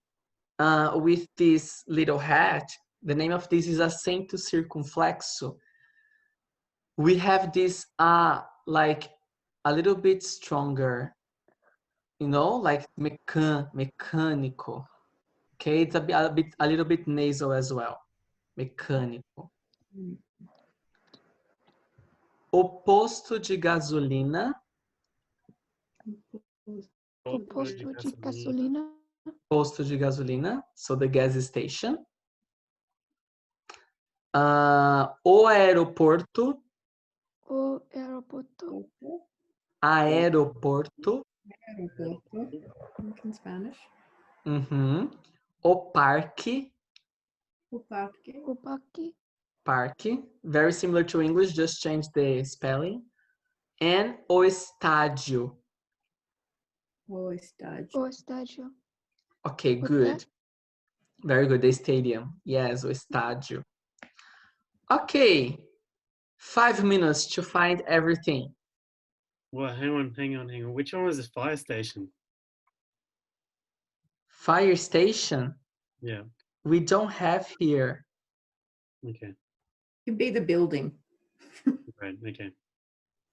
with this little hat, the name of this is acento circunflexo. We have this like a little bit stronger, you know, like mecânico. Okay, it's a little bit nasal as well. Mecânico. O posto de gasolina. O posto de gasolina. Posto de gasolina, so the gas station. O aeroporto. O aeroporto. Aeroporto. In Spanish. O parque. O parque. O parque. Parque. Very similar to English, just change the spelling. And o estádio. O estádio. O estádio. Okay, What's good. that? Very good. The stadium. Yes, o estádio. Okay. 5 minutes to find everything. Well, hang on. Which one was the fire station? Fire station. Yeah. We don't have here. Okay. Could be the building. Right. Okay.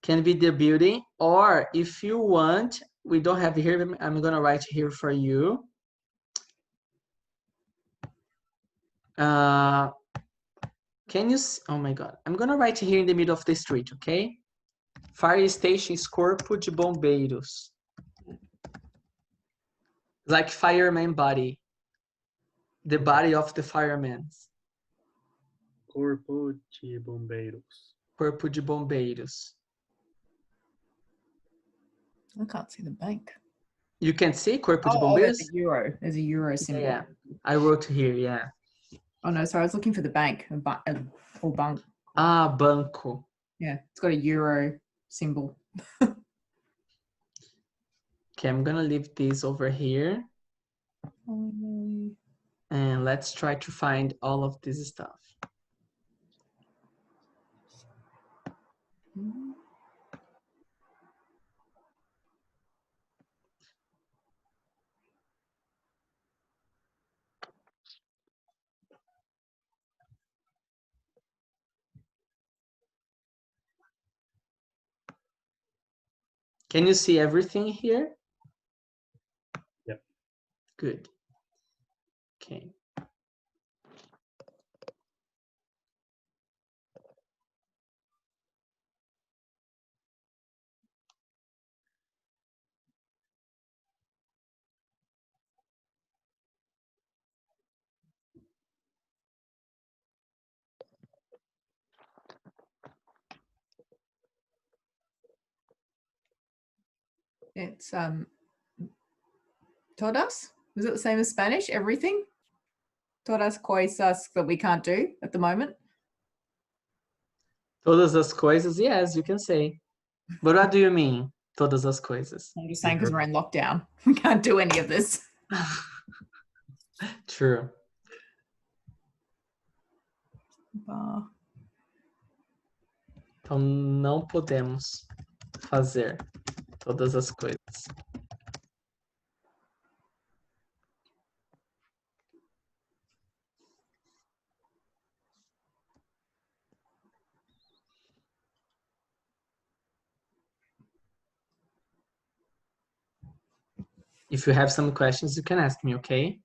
Can be the building, or if you want, we don't have here, I'm gonna write here for you. Can you see? Oh my God, I'm gonna write here in the middle of the street, okay? Fire station is Corpo de Bombeiros. Like fireman body. The body of the firemen. Corpo de Bombeiros. Corpo de Bombeiros. I can't see the bank. You can see Corpo de Oh, there's Bombeiros? a euro. There's a euro symbol. Yeah, I wrote here, yeah. Oh no, sorry, I was looking for the bank. Or bank. Banco. Yeah, it's got a euro symbol. Okay, I'm gonna leave this over here. And let's try to find all of this stuff. Can you see everything here? Yep. Good. Okay. It's todas. Is it the same as Spanish? Everything? Todas cosas that we can't do at the moment. Todas as coisas, yes, you can say. But what do you mean, todas as coisas? I'm just saying because we're in lockdown. We can't do any of this. True. Então, não podemos fazer todas as coisas. If you have some questions, you can ask me, okay?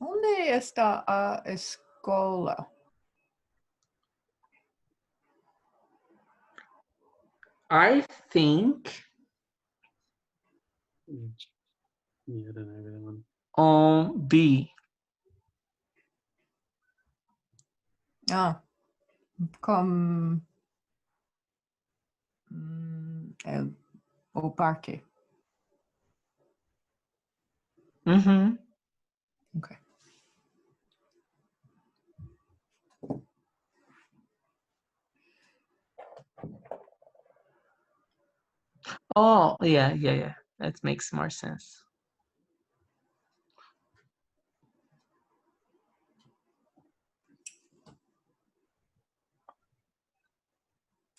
¿Dónde está a escola? I think Yeah, I don't know that one. on B. Ah, como o parque. Mm-hmm. Okay. Oh, yeah. That makes more sense.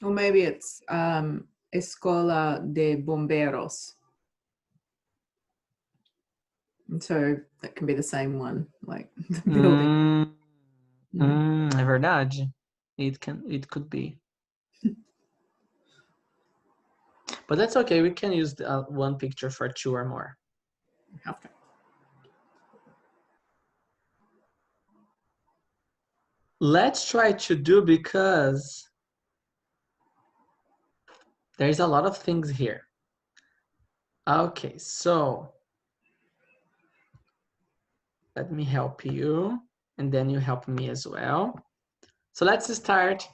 Or maybe it's Escola de Bomberos. And so that can be the same one, like the building. É verdade. It could be. But that's okay. We can use one picture for 2 or more. Okay. Let's try to do, because there's a lot of things here. Okay, so let me help you, and then you help me as well. So let's start.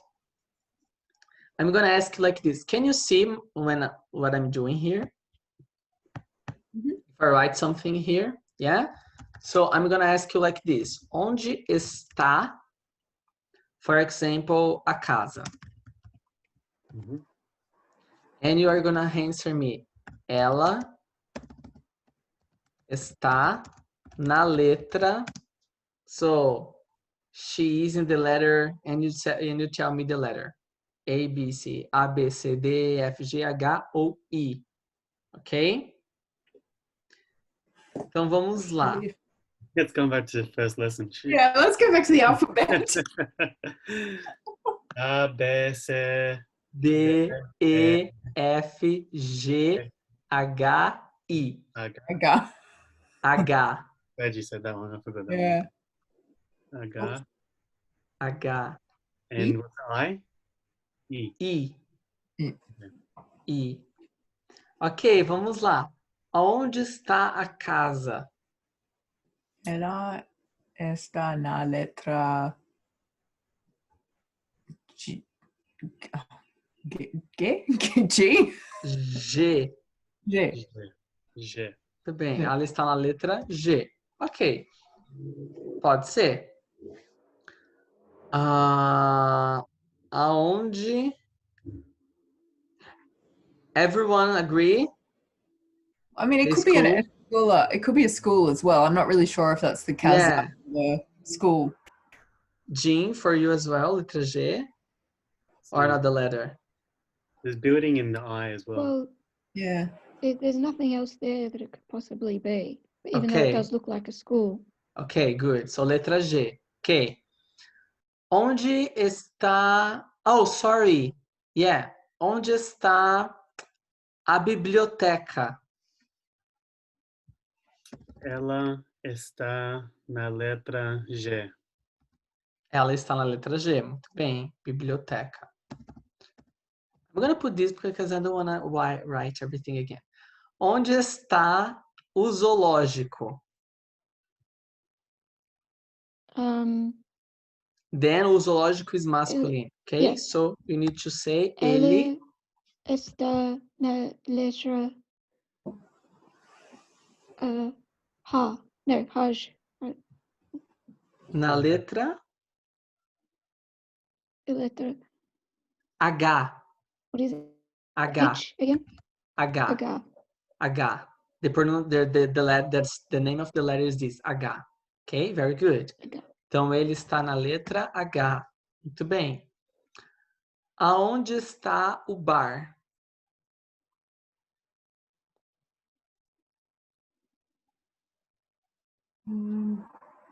I'm gonna ask you like this. Can you see what I'm doing here? Mm-hmm. If I write something here, yeah? So I'm gonna ask you like this. Onde está, for example, a casa? Mm-hmm. And you are gonna answer me, ela está na letra. So she is in the letter, and you tell me the letter. A, B, C, A, B, C, D, F, G, H, ou I. Ok? Então vamos lá. Let's go back to the first lesson. Shoot. Yeah, let's go back to the alphabet. A, B, C, D, E, F, G, H, I. H. Okay. H. Glad you said that one. I forgot that Yeah. one. H. H. And what's I? E. I. I. I. Ok, vamos lá. Aonde está a casa? Ela está na letra G. G? G? G. G. G. Tudo bem, G. ela está na letra G. Ok. Pode ser. Aonde? Everyone agree? I mean, it The could be an school? escola. It could be a school as well. I'm not really sure if that's the casa, the school. Jean, for you as well, letra G? Or another letter? There's building in the I as well. Well, Yeah. there's nothing else there that it could possibly be, even though Okay. it does look like a school. Ok, good. So letra G. Ok. Onde está... Oh, sorry. Yeah. Onde está a biblioteca? Ela está na letra G. Ela está na letra G. Muito bem. Biblioteca. I'm gonna put this because I don't wanna write everything again. Onde está o zoológico? Then o zoológico is masculine, okay? Yeah. So you need to say ele Ele está na letra ha. No, haj. Right. na letra Letra. H. What is it? H. H again? H. Aga. H. That's the name of the letter is this, H. Okay, very good. Aga. Então ele está na letra H. Muito bem. Aonde está o bar?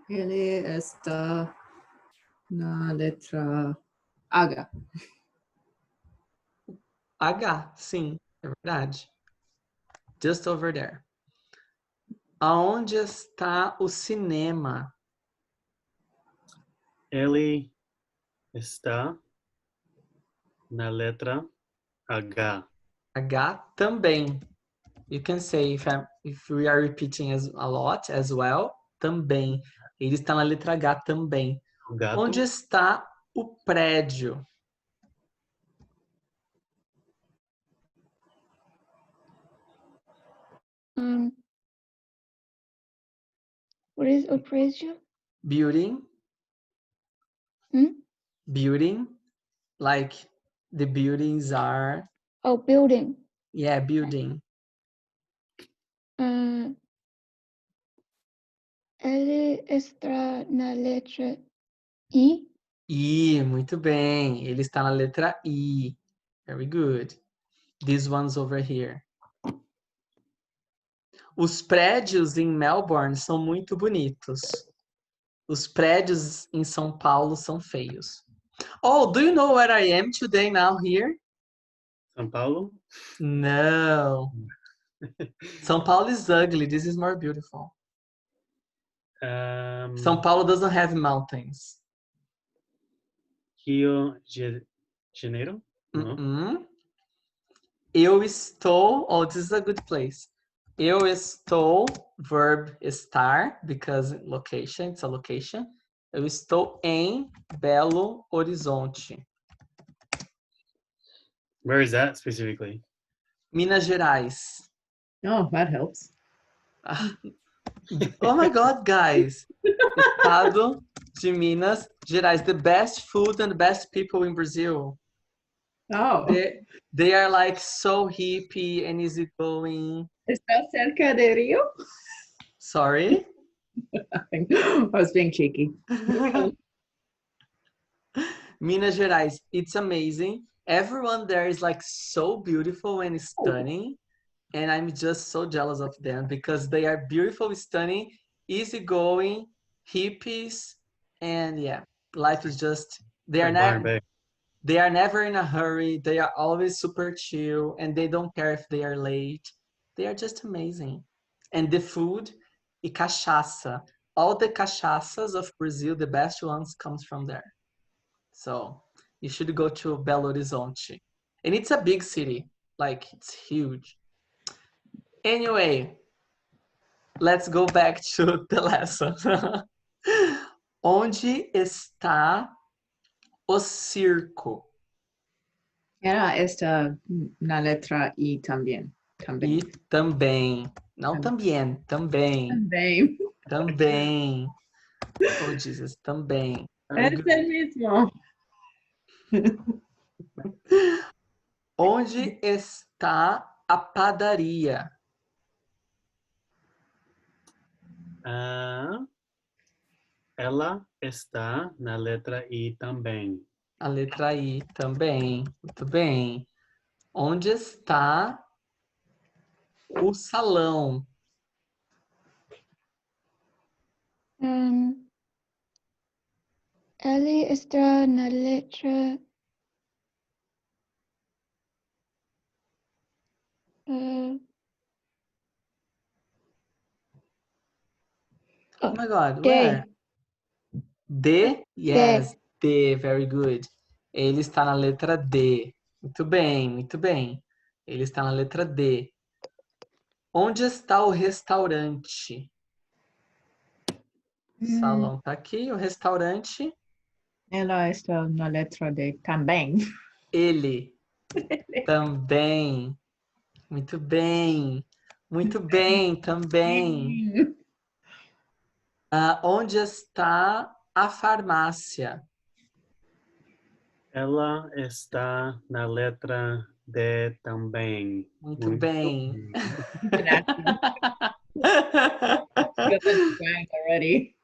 Ele está na letra H. H, sim, é verdade. Just over there. Aonde está o cinema? Ele está na letra H. H também. You can say if we are repeating a lot as well, também. Ele está na letra H também. O gato. Onde está o prédio? What is operation? Building. Building. Like the buildings are. Oh, building. Yeah, building. Ele está na letra I. I, muito bem. Ele está na letra I. Very good. These ones over here. Os prédios em Melbourne são muito bonitos. Os prédios em São Paulo são feios. Oh, do you know where I am today now here? São Paulo? No. São Paulo is ugly. This is more beautiful. São Paulo doesn't have mountains. Rio de Janeiro? No. Eu estou. Oh, this is a good place. Eu estou, verb estar, because location, it's a location. Eu estou em Belo Horizonte. Where is that specifically? Minas Gerais. Oh, that helps. Oh my God, guys. Estado de Minas Gerais. The best food and the best people in Brazil. Oh. They are like so hippie and easygoing. Está cerca de Rio? Sorry? I was being cheeky. Minas Gerais, it's amazing. Everyone there is like so beautiful and stunning. And I'm just so jealous of them because they are beautiful, stunning, easygoing, hippies. And yeah, life is just, they are never in a hurry. They are always super chill and they don't care if they are late. They are just amazing. And the food, e cachaça. All the cachaças of Brazil, the best ones comes from there. So you should go to Belo Horizonte. And it's a big city, like it's huge. Anyway, let's go back to the lesson. Onde está o circo? Era esta na letra I también. E também. Não também, também. Também. Oh, Jesus, também. Es el mismo. Onde está a padaria? Ela está na letra I também. A letra I também. Muito bem. Onde está o salão? Ele está na letra Oh my God, D. where? D? Yes, D, very good. Ele está na letra D. Muito bem, muito bem. Ele está na letra D. Onde está o restaurante? O salão está aqui, o restaurante. Ela está na letra D também. Ele também. Muito bem. Muito bem, também. Onde está a farmácia? Ela está na letra D também. Muito bem. International. Got the twang already.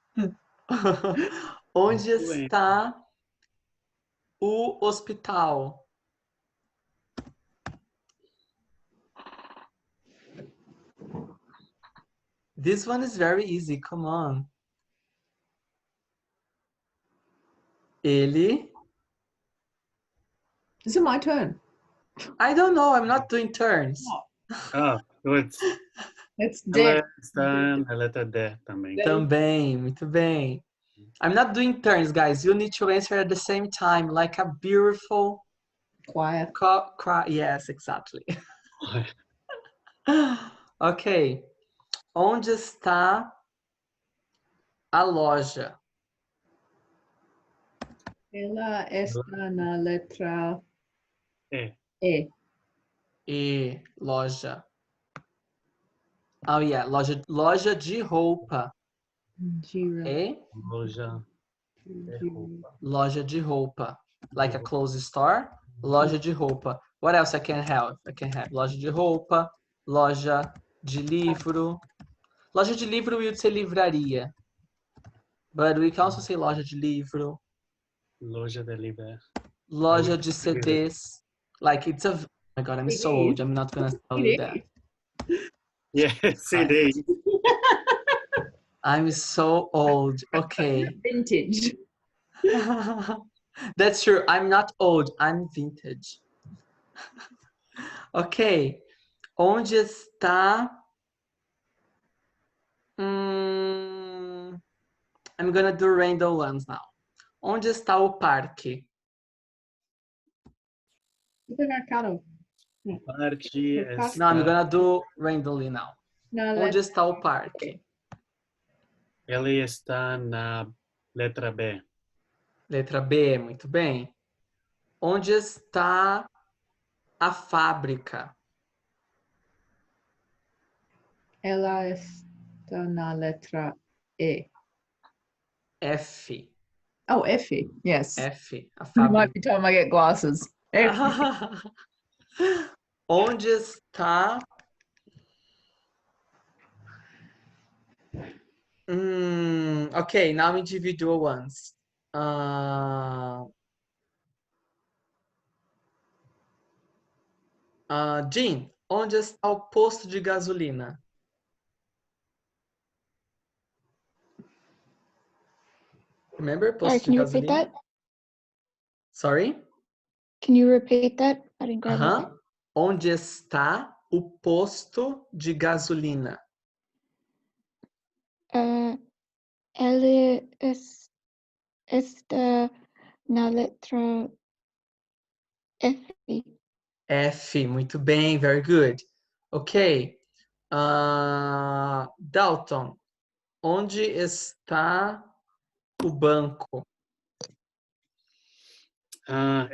Onde Muito bem. está o hospital? This one is very easy, come on. Ele. Is it my turn? I don't know, I'm not doing turns. Ah, good. It's D. Ela está na letra D também. Também, muito bem. I'm not doing turns, guys. You need to answer at the same time, like a beautiful Quiet. Yes, exactly. Ok. Onde está a loja? Ela está na letra E. E. E loja. Oh yeah, loja de roupa. Gira. E Loja de roupa. loja de roupa. Like a clothes store, loja de roupa. What else I can have? I can have loja de roupa, loja de livro. Loja de livro we would say livraria. But we can also say loja de livro. Loja de livro. Loja de CDs. Like it's a... Oh my God, I'm so old. I'm not gonna tell you that. Yeah, CD. I'm so old. Okay. Vintage. That's true. I'm not old. I'm vintage. Ok. Onde está... I'm gonna do random ones now. Onde está o parque? Supermercado. Parque No, I'm está. gonna do randomly now. Na Onde letra está o parque? Ele está na letra B. Letra B, muito bem. Onde está a fábrica? Ela está na letra E. F. Oh, F. Yes. F, a It might fábrica. be time I get glasses. F. Onde está... Okay, now individual ones. Jean, onde está o posto de gasolina? Remember Sorry, posto can de you repeat gasolina? that? Sorry? Can you repeat that? I didn't grab it. Onde está o posto de gasolina? Ele está na letra F. F, muito bem, very good. Ok. Dalton, onde está o banco?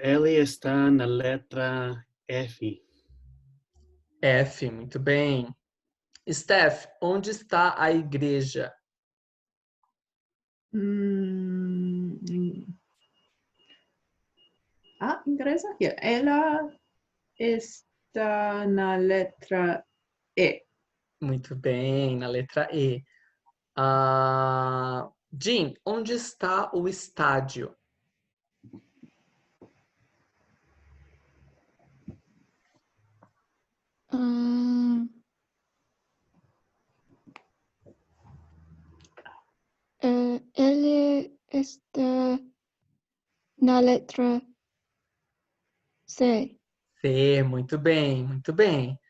Ele está na letra F. F, muito bem. Steph, onde está a igreja? Inglesa? Yeah. Ela está na letra E. Muito bem, na letra E. Jean, onde está o estádio? Ele está na letra C. C, muito bem, muito bem.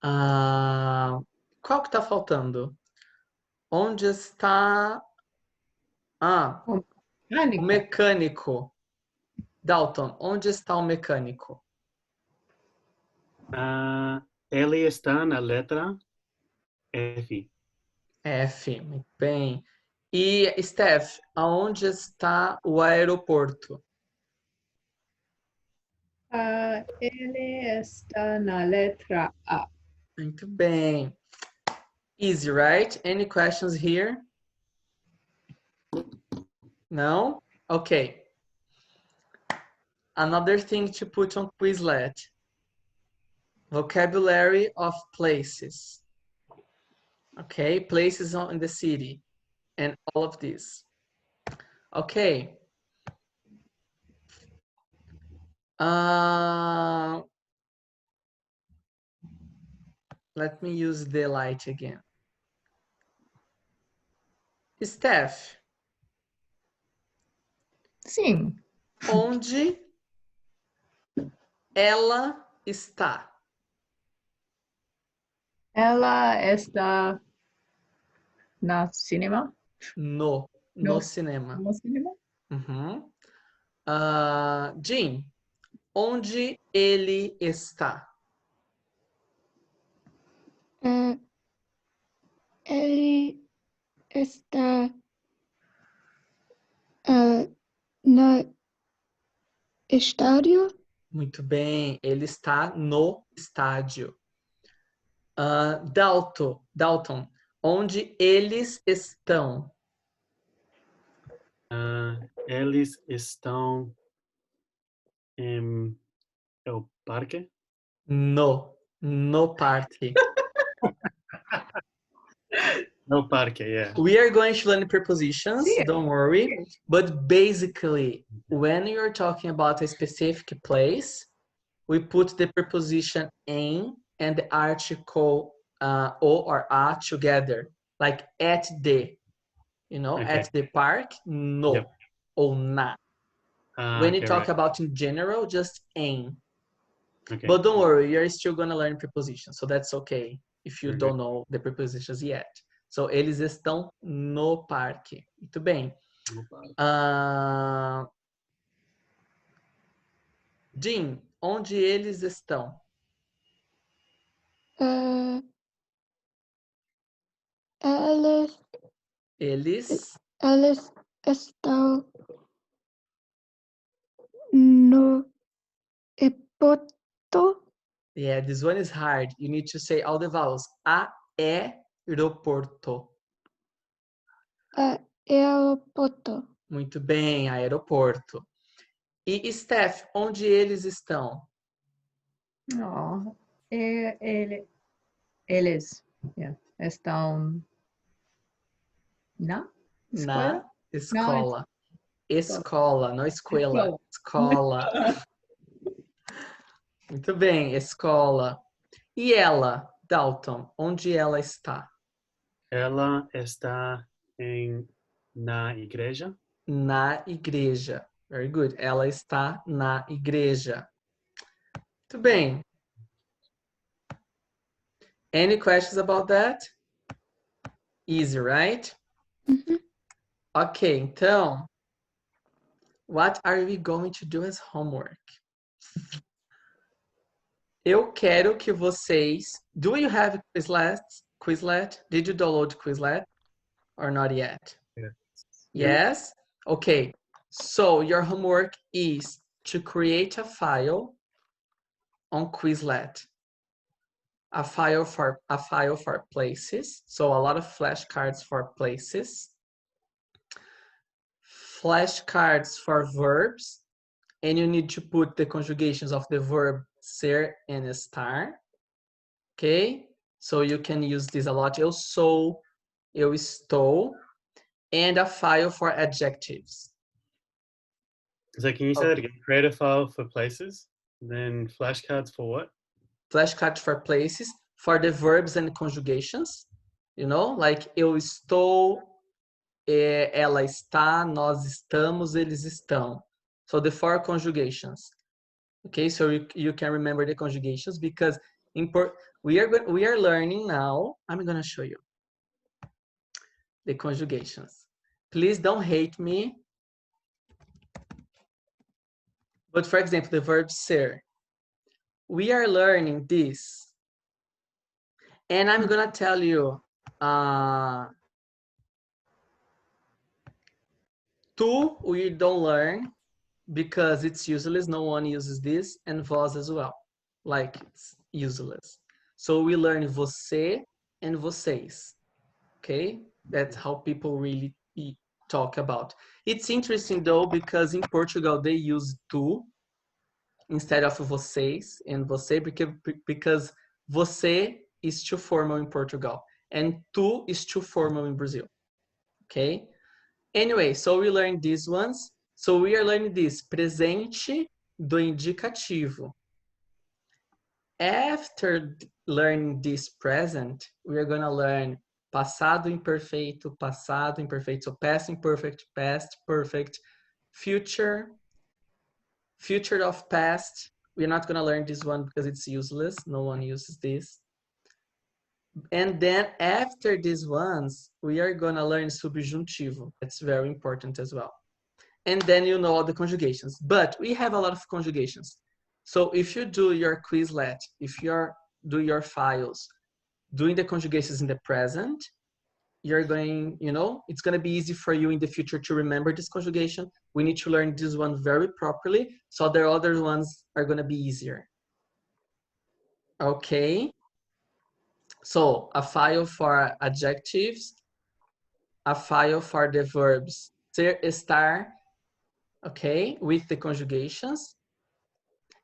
Qual que tá faltando? Onde está... Ah, o Mecânico. mecânico. Dalton, onde está o mecânico? Ele está na letra F. F, muito bem. E, Steph, aonde está o aeroporto? Ele está na letra A. Muito bem. Easy, right? Any questions here? No? Okay. Another thing to put on Quizlet. Vocabulary of places. Okay, places in the city and all of this. Okay. Let me use the light again. Steph, Sim. onde ela está? Ela está na cinema. No cinema. No cinema. Uhum. Jim, onde ele está? Ele está no estádio. Muito bem, ele está no estádio. Dalton, onde eles estão? Eles estão em el parque. No parque. No parque, yeah. We are going to learn prepositions, Sim. don't worry. But basically, when you're talking about a specific place, we put the preposition em and the article o or a together, like at the, Okay. at the park, no, Yep. or na. When you Okay, talk right. about in general, just em. Okay. But don't worry, you're still gonna learn prepositions, so that's okay if you Okay. don't know the prepositions yet. So, eles estão no parque. Muito bem. No parque. Jim, onde eles estão? Eles Eles estão no aeroporto. Yeah, this one is hard. You need to say all the vowels. Aeroporto. Aeroporto. Muito bem, aeroporto. E Steph, onde eles estão? Oh, eles estão na escola? Na escola. Escola, não escola. Escola. Escola. Muito bem, escola. E ela, Dalton, onde ela está? Ela está na igreja. Na igreja. Very good. Ela está na igreja. Muito bem. Any questions about that? Easy, right? Ok, então, what are we going to do as homework? Eu quero que vocês... Do you have Quizlet? Did you download Quizlet or not yet? Yes. Yes? Okay. So your homework is to create a file on Quizlet. A file for places. So a lot of flashcards for places. Flashcards for verbs. And you need to put the conjugations of the verb ser and estar. Okay? So you can use this a lot. Eu sou, eu estou. And a file for adjectives. So can you say that again? Create a file for places, then flashcards for what? Flashcards for places, for the verbs and conjugations. Like eu estou, ela está, nós estamos, eles estão. So the 4 conjugations. Okay, so you can remember the conjugations because We are learning now. I'm gonna show you the conjugations. Please don't hate me. But for example, the verb ser. We are learning this. And I'm gonna tell you, tu we don't learn because it's useless. No one uses this, and vós as well, like it's useless. So we learn você and vocês. Okay, that's how people really talk about. It's interesting though because in Portugal they use tu instead of vocês and você because você is too formal in Portugal and tu is too formal in Brazil. Okay. Anyway, so we learned these ones. So we are learning this presente do indicativo. After learning this present, we are going to learn passado imperfeito, so past imperfect, past perfect, future of past. We're not going to learn this one because it's useless. No one uses this. And then after these ones, we are going to learn subjuntivo. That's very important as well. And then you know all the conjugations. But we have a lot of conjugations. So if you do your Quizlet, if you do your files, doing the conjugations in the present, you're going, it's going to be easy for you in the future to remember this conjugation. We need to learn this one very properly, so the other ones are going to be easier. Okay. So a file for adjectives, a file for the verbs ser, estar, okay, with the conjugations,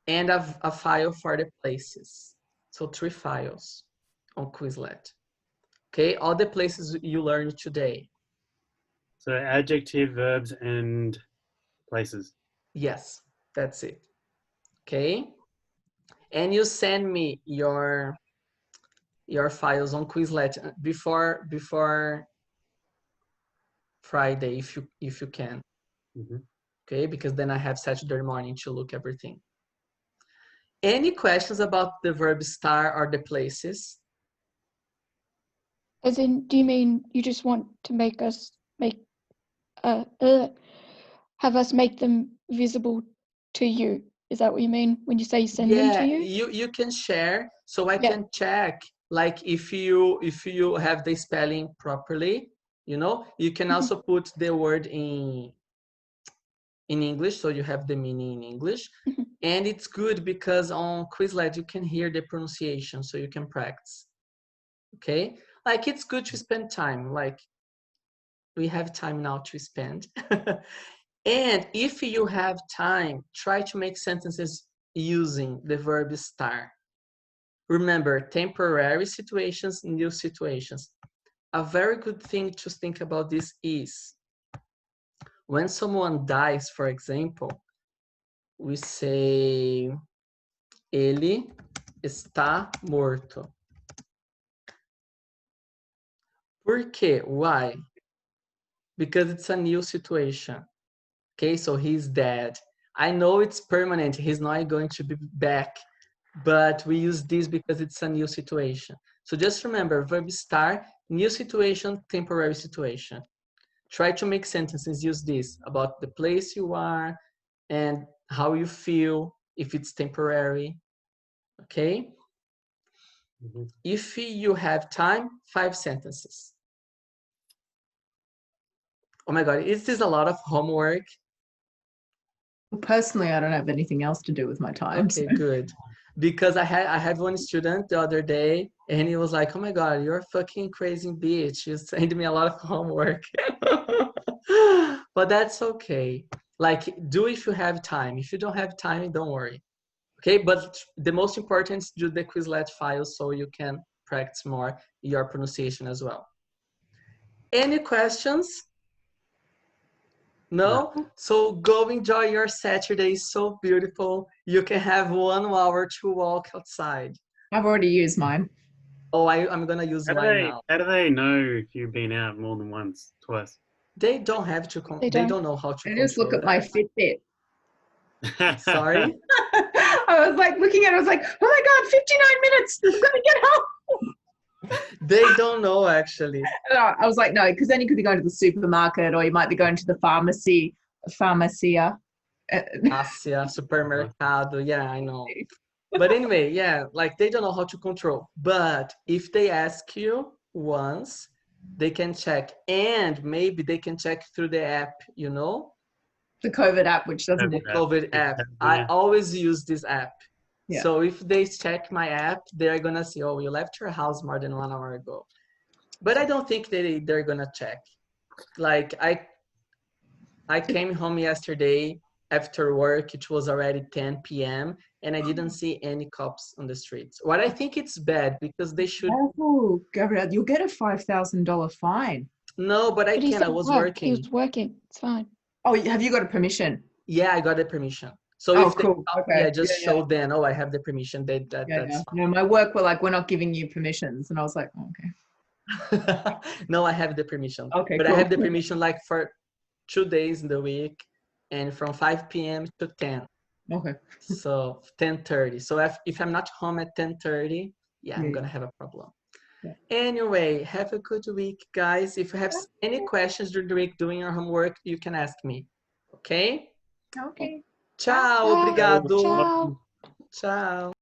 and a file for the places. So 3 files on Quizlet. Okay, all the places you learned today. So adjective, verbs, and places. Yes, that's it. Okay, and you send me your files on Quizlet before Friday if you can. Mm-hmm. Okay, because then I have Saturday morning to look everything. Any questions about the verb estar or the places? As in, do you mean you just want to have us make them visible to you? Is that what you mean when you say send them to you? Yeah, you can share, so I can check, like if you have the spelling properly, you can also put the word in English, so you have the meaning in English. And it's good because on Quizlet you can hear the pronunciation, so you can practice. Okay, like it's good to spend time, like we have time now to spend. And if you have time, try to make sentences using the verb estar. Remember, temporary situations, new situations. A very good thing to think about this is when someone dies, for example, we say ele está morto. Por quê? Why? Because it's a new situation. Okay, so he's dead. I know it's permanent. He's not going to be back, but we use this because it's a new situation. So just remember, verb estar, new situation, temporary situation. Try to make sentences use this about the place you are and how you feel, if it's temporary. Okay? Mm-hmm. If you have time, 5 sentences. Oh my God, is this a lot of homework? Personally, I don't have anything else to do with my time. Okay, So. good. Because I had one student the other day and he was like, oh my God, you're a fucking crazy bitch. You send me a lot of homework. But that's okay. Like, do if you have time. If you don't have time, don't worry. Okay, but the most important is do the Quizlet files so you can practice more your pronunciation as well. Any questions? No? So go enjoy your Saturday. It's so beautiful. You can have 1 hour to walk outside. I've already used mine. Oh, I'm going to use mine now. How do they know if you've been out more than once, twice? They don't have to, they don't know how to I just look at my Fitbit. Sorry? I was like looking at it, I was like, oh my God, 59 minutes. I'm going to get home. They don't know actually. I was like, no, because then you could be going to the supermarket or you might be going to the pharmacia. Asia, supermercado. Yeah, I know. But anyway, yeah, like they don't know how to control. But if they ask you once, they can check. And maybe they can check through the app, you know? The COVID app, which doesn't The work. COVID app. I always use this app. Yeah. So if they check my app, they're gonna see, oh, you left your house more than 1 hour ago. But I don't think they're gonna check. Like I came home yesterday after work. It was already 10 p.m. and I didn't see any cops on the streets. What I think it's bad because they should. Oh, Gabriel, you'll get a $5,000 fine. No, but I But he can. I said was work. working. He was working. It's fine. Oh, have you got a permission? Yeah, I got the permission. So Oh, if they cool. stop me, Okay. I just Yeah, show them, oh, I have the permission. That's yeah. fine. No, my work were like, we're not giving you permissions. And I was like, oh, okay. No, I have the permission. Okay, but cool. I have the permission like for 2 days in the week and from 5 p.m. to 10. Okay. So 10:30. So if I'm not home at 10:30, yeah, I'm gonna have a problem. Yeah. Anyway, have a good week, guys. If you have any questions during the week doing your homework, you can ask me. Okay? Okay. Tchau, Bye. obrigado. Ciao. Tchau.